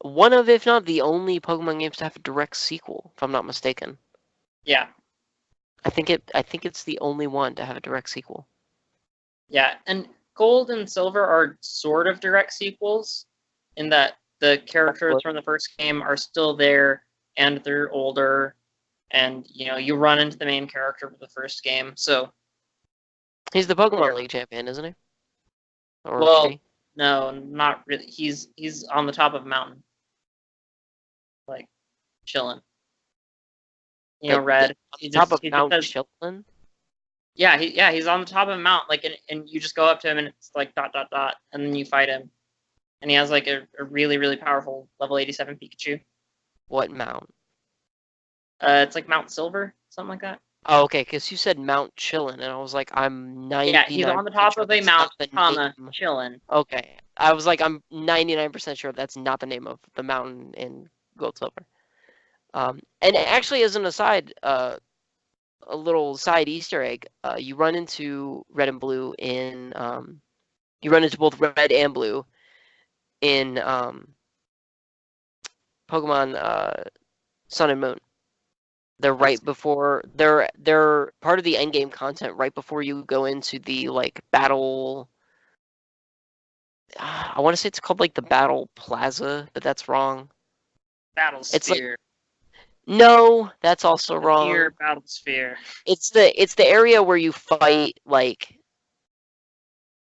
if not the only Pokemon games to have a direct sequel, if I'm not mistaken. Yeah. I think it's the only one to have a direct sequel. Yeah, and Gold and Silver are sort of direct sequels in that the characters from the first game are still there and they're older, and you run into the main character from the first game. So, He's the Pokemon League champion, isn't he? Or well, she? no, not really. He's on the top of a mountain, like chilling. Red. On top of He just Mount has, Chilton? yeah, he's on the top of a mountain, like, and you just go up to him and it's like dot dot dot, and then you fight him, and he has like a really really powerful level 87 Pikachu. What mount? It's like Mount Silver, something like that. Oh, okay, because you said Mount Chillin, and I was like, I'm Yeah, he's 99% on the top sure of a that's not mountain, the name. chilling. Okay, I was like, I'm 99% sure that's not the name of the mountain in Gold Silver. And actually, as an aside, a little side Easter egg, you run into Red and Blue you run into both Red and Blue in Pokemon Sun and Moon. They're they're part of the end game content right before you go into the like battle. I want to say it's called like the Battle Plaza, but that's wrong. Battle It's like Sphere. no, that's also wrong. Here, Battle Sphere. It's the area where you fight like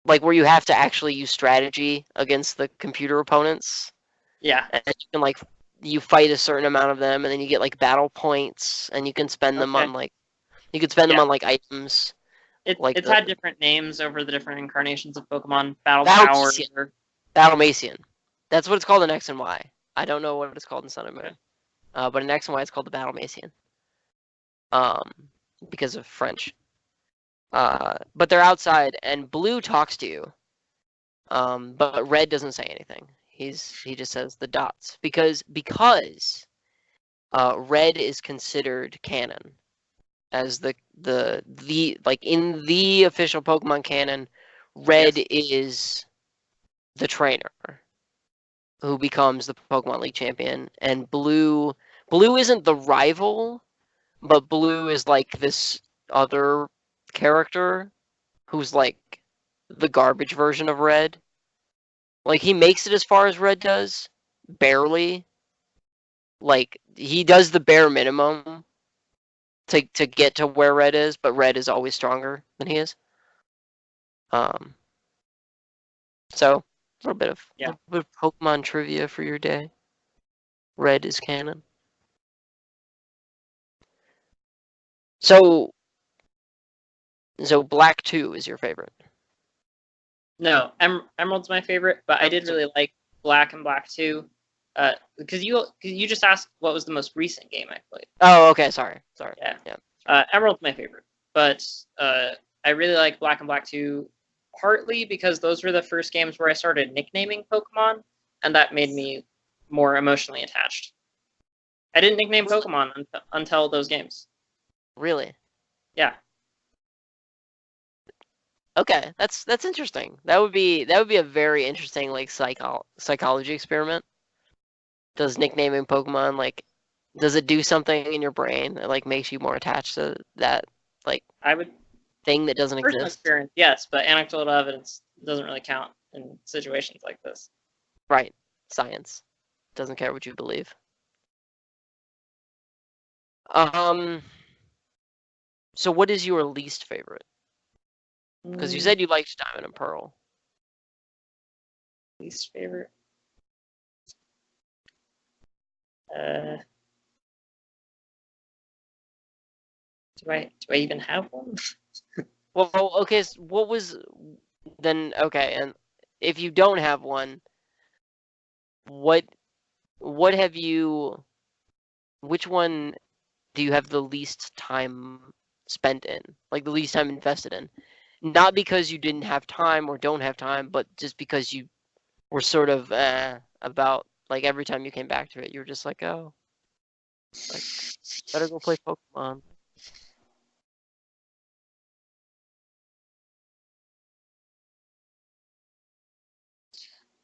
where you have to actually use strategy against the computer opponents. Yeah. And you can like you fight a certain amount of them, and then you get like battle points, and you can spend them on like them on like items. It's had different names over the different incarnations of Pokemon. Battle Battlemasian. Power. Battlemasian. That's what it's called in X and Y. I don't know what it's called in Sun and Moon. But in X and Y it's called the Battlemasian. Because of French. But they're outside and Blue talks to you. But Red doesn't say anything. He just says the dots. Because Red is considered canon. As the like in the official Pokemon canon, Red is the trainer who becomes the Pokemon League champion, and Blue isn't the rival, but Blue is like this other character who's like the garbage version of Red. Like he makes it as far as Red does, barely. Like he does the bare minimum to get to where Red is, but Red is always stronger than he is. So a little bit of Pokemon trivia for your day. Red is canon. So Black 2 is your favorite. No, Emerald's my favorite, but I did really like Black and Black 2. Because you just asked what was the most recent game I played. Oh, okay. Sorry. Yeah. Emerald's my favorite, but I really like Black and Black 2, partly because those were the first games where I started nicknaming Pokemon, and that made me more emotionally attached. I didn't nickname Pokemon until those games. Really? Yeah. Okay, that's interesting. That would be a very interesting like psychology experiment. Does nicknaming Pokemon does it do something in your brain that like makes you more attached to that I would thing that doesn't personal exist? experience, yes, but anecdotal evidence doesn't really count in situations like this. Right. Science doesn't care what you believe. So what is your least favorite? Because you said you liked Diamond and Pearl. Least favorite. Do I even have one? Well, okay. So what was then? Okay, and if you don't have one, what have you? Which one do you have the least time spent in? Like the least time invested in? Not because you didn't have time or don't have time, but just because you were sort of about like every time you came back to it, you were just like, oh, like better go play Pokemon.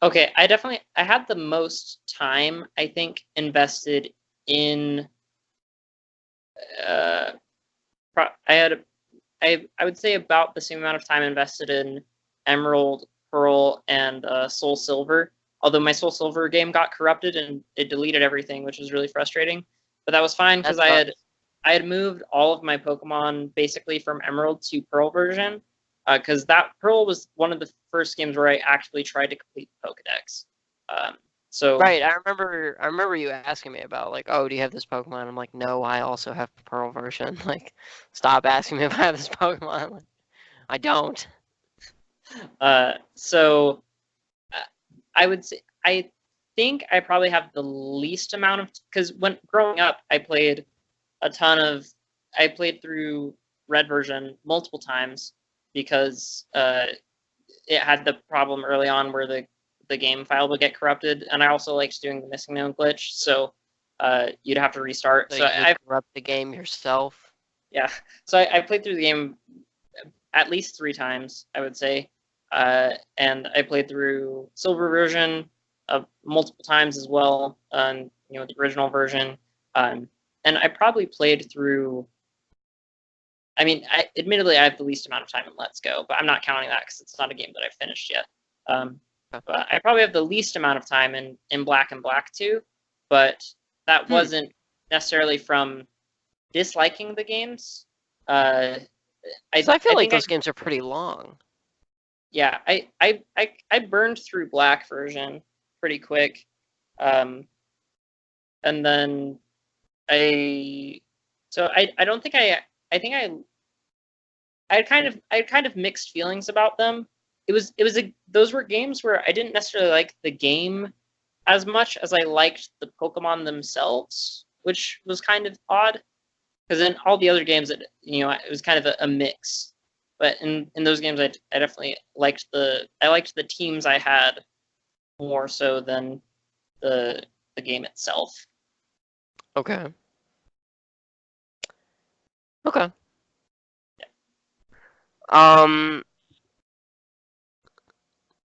Okay, I had the most time, I think, invested in I would say about the same amount of time invested in Emerald, Pearl, and Soul Silver. Although my Soul Silver game got corrupted and it deleted everything, which was really frustrating. But that was fine because I had moved all of my Pokemon basically from Emerald to Pearl version. Because that Pearl was one of the first games where I actually tried to complete the Pokedex. So Right, I remember you asking me about like, oh, do you have this Pokemon? I'm like, no, I also have the Pearl version. Like, stop asking me if I have this Pokemon. Like, I don't. so I would say I think I probably have the least amount of because when growing up I played I played through Red version multiple times because it had the problem early on where the game file would get corrupted, and I also liked doing the missing known glitch, so you'd have to restart. So So you would corrupt the game yourself. Yeah, so I played through the game at least 3 times, I would say, and I played through Silver version multiple times as well, the original version, and I probably played through. I mean, admittedly, I have the least amount of time in Let's Go, but I'm not counting that because it's not a game that I've finished yet. But I probably have the least amount of time in Black and Black 2, but that wasn't necessarily from disliking the games. I feel like those games are pretty long. Yeah, I burned through Black version pretty quick, and then I don't think I think I had kind of mixed feelings about them. Those were games where I didn't necessarily like the game as much as I liked the Pokemon themselves, which was kind of odd. Because in all the other games, it was kind of a mix. But in those games, I definitely liked the teams I had more so than the game itself. Okay. Okay. Yeah.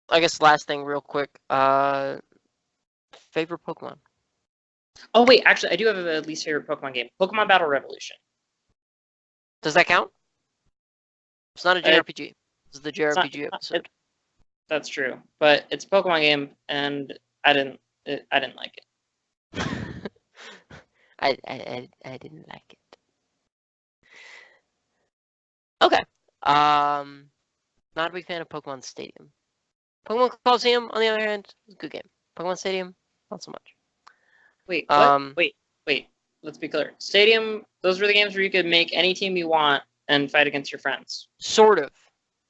I guess last thing, real quick. Favorite Pokemon? Oh wait, actually, I do have a least favorite Pokemon game. Pokemon Battle Revolution. Does that count? It's not a JRPG. This is the JRPG episode. That's true, but it's a Pokemon game, and I didn't like it. I didn't like it. Okay. Not a big fan of Pokemon Stadium. Pokemon Coliseum, on the other hand, is a good game. Pokemon Stadium, not so much. Wait, what? Wait. Let's be clear. Stadium, those were the games where you could make any team you want and fight against your friends. Sort of.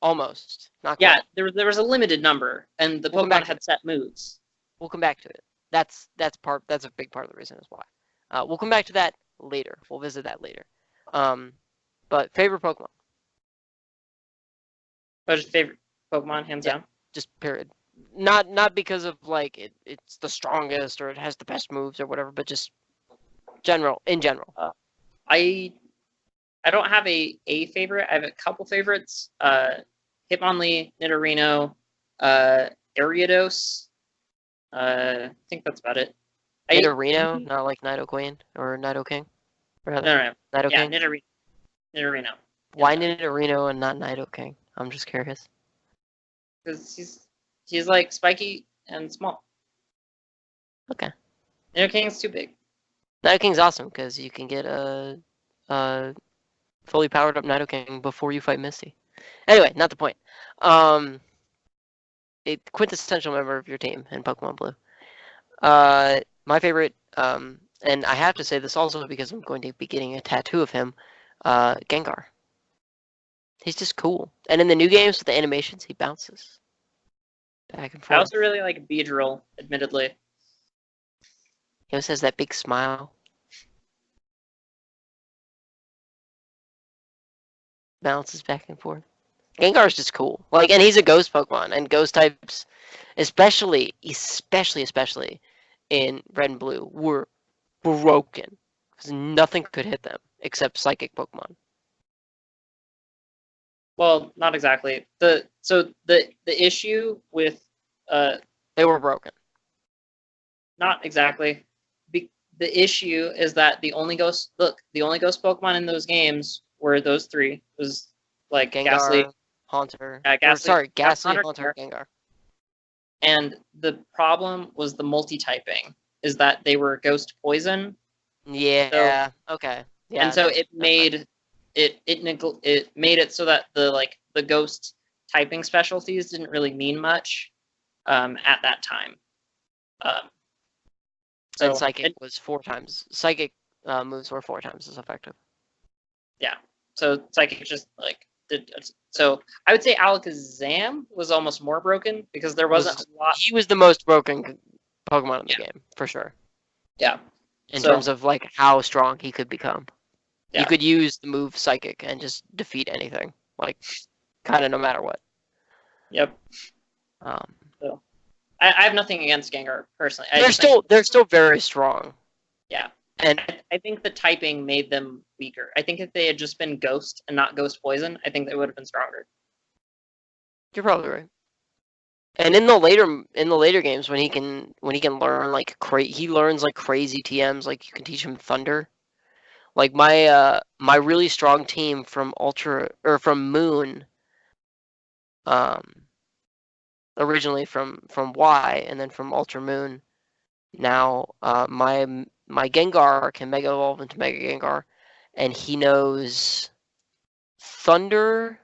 Almost. Not Yeah, quite. there was a limited number, and the We'll come back Pokemon to had set moves. We'll come back to it. That's a big part of the reason is why. We'll come back to that later. We'll visit that later. But favorite Pokemon, What was your favorite Pokemon, hands Yeah. down? just period. Not because of like it's the strongest or it has the best moves or whatever, but just in general. I don't have a favorite. I have a couple favorites. Hitmonlee, Nidorino, Ariados. I think that's about it. Nidorino, not like Nidoqueen or Nidoking. Rather, No. Yeah, Nidoking. Nidorino. Why Nidorino and not Nidoking? I'm just curious. Because he's like spiky and small. Okay. Nidoking's too big. Nidoking's awesome because you can get a fully powered up Nidoking before you fight Misty. Anyway, not the point. A quintessential member of your team in Pokemon Blue. My favorite, and I have to say this also because I'm going to be getting a tattoo of him, Gengar. He's just cool. And in the new games with the animations, he bounces back and I forth. also really like Beedrill, admittedly. He always has that big smile. Bounces back and forth. Gengar's just cool. Like, and he's a ghost Pokemon, and ghost types, especially in Red and Blue, were broken because nothing could hit them except psychic Pokemon. Well, not exactly. The issue with They were broken. not exactly. The issue is that the only ghost Pokemon in those games were those three. It was like Gengar, Ghastly, Haunter. Ghastly, Ghastly, Haunter, Haunter, Gengar. and the problem was the multi-typing. Is that they were ghost poison, Yeah. Okay. Yeah. and so that's- it that's fine. made it made it so that the ghost typing specialties didn't really mean much at that time. So And psychic was 4 times. Psychic moves were 4 times as effective. so psychic just like so I would say Alakazam was almost more broken because there wasn't a lot. He was the most broken Pokemon in the Yeah. game for sure. Yeah. In So- terms of like how strong he could become. Yeah. You could use the move Psychic and just defeat anything, like kind of no matter what. Yep. Um, I have nothing against Gengar personally. they're still very strong. Yeah. And I think the typing made them weaker. I think if they had just been Ghost and not Ghost Poison, I think they would have been stronger. you're probably right. And in the later games when he can learn like he learns like crazy TMs, like you can teach him Thunder. Like my really strong team from Moon, originally from Y and then from Ultra Moon. Now my Gengar can Mega Evolve into Mega Gengar, and he knows Thunder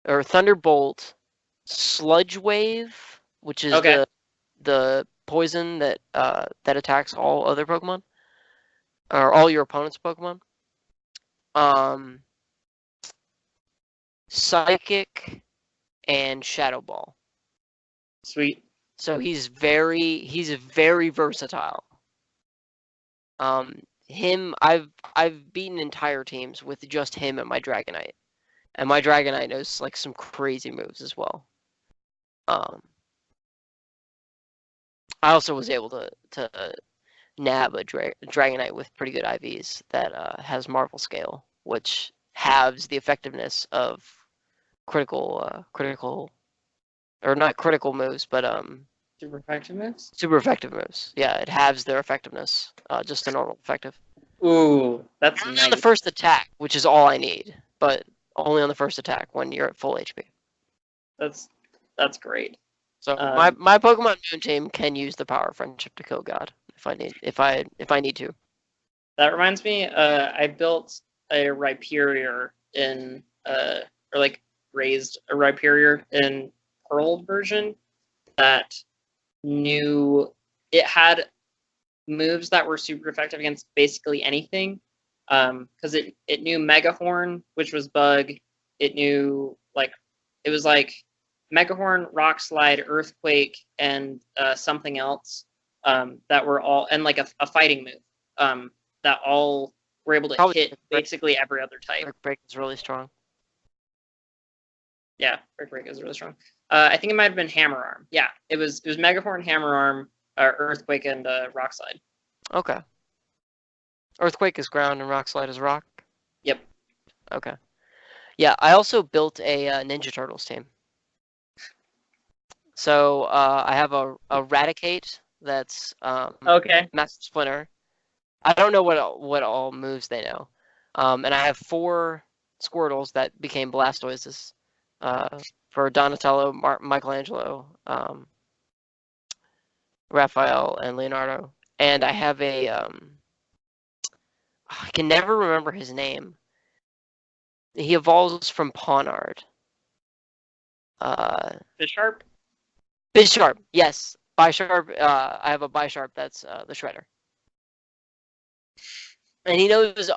or Thunderbolt, Sludge Wave, which is Okay. the poison that attacks all other Pokemon or all your opponent's Pokemon. Psychic and Shadow Ball. Sweet. So he's very versatile. I've beaten entire teams with just him and my Dragonite. And my Dragonite knows like some crazy moves as well. I also was able to nab a Dragonite with pretty good IVs that has Marvel Scale, which halves the effectiveness of critical or not critical moves, but Super effective moves? super effective moves. Yeah, it halves their effectiveness, just a normal effective. Ooh, that's Only nice. on the first attack, which is all I need, but only on the first attack when you're at full HP. That's great. So my Pokemon Moon team can use the power of friendship to kill God if I need to. That reminds me, I built a Rhyperior in or like raised a Rhyperior in Pearl version that knew it had moves that were super effective against basically anything. Because it knew Megahorn, which was Bug. It knew like It was like Megahorn, Rock Slide, Earthquake, and something else that were all, and like a fighting move that all were able to Probably hit Brick Break. basically every other type. Brick Break is really strong. Yeah, Brick Break is really strong. I think it might have been Hammer Arm. Yeah, it was Megahorn, Hammer Arm, Earthquake, and Rock Slide. Okay. Earthquake is ground and Rock Slide is rock. Yep. Okay. Yeah, I also built a Ninja Turtles team. So I have a Raticate that's Okay. Master Splinter. I don't know what all moves they know. And I have 4 Squirtles that became Blastoises for Donatello, Michelangelo, Raphael, and Leonardo. And I have a I can never remember his name. He evolves from Pawnard. Bisharp. Bisharp, yes. Bisharp, I have a Bisharp that's the Shredder. And he knows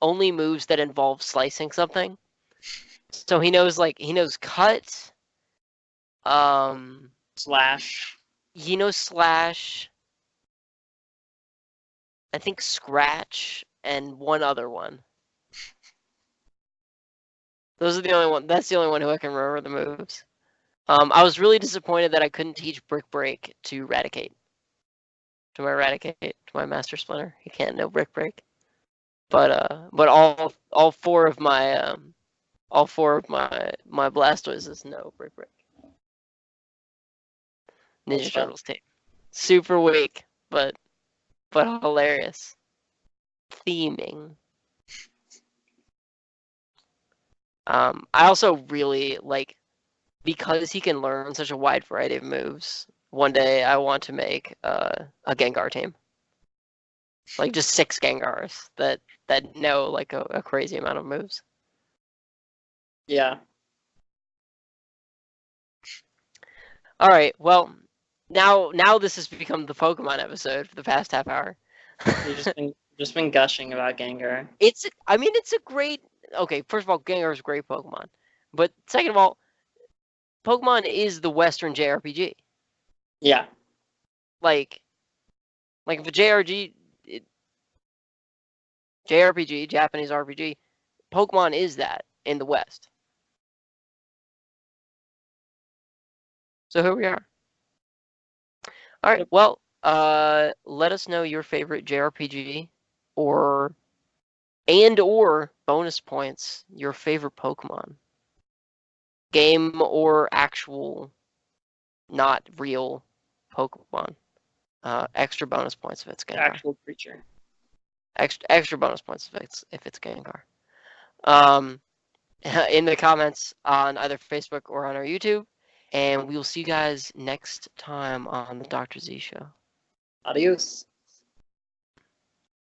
only moves that involve slicing something. So he knows cut. Slash. He knows slash. I think scratch and one other one. Those are the only one. That's the only one who I can remember the moves. I was really disappointed that I couldn't teach Brick Break to Raticate. To my Master Splinter. He can't know Brick Break. But all 4 of my my Blastoises know Brick Break. Ninja Turtles team. Super weak, but hilarious. Theming. I also really like, because he can learn such a wide variety of moves. One day I want to make a Gengar team, like just 6 Gengars that know like a crazy amount of moves. Yeah. All right, well, now this has become the Pokemon episode for the past half hour. You've just been gushing about Gengar. It's a great. Okay, first of all, Gengar is a great Pokemon, but second of all, Pokemon is the Western JRPG. Yeah. Like if a JRPG, Japanese RPG, Pokemon is that in the West. So here we are. All right, well, let us know your favorite JRPG or bonus points, your favorite Pokemon. Game or actual, not real Pokemon. Extra bonus points if it's Gengar. Actual creature. Extra bonus points if it's Gengar. In the comments on either Facebook or on our YouTube. And we will see you guys next time on the Dr. Z Show. Adios.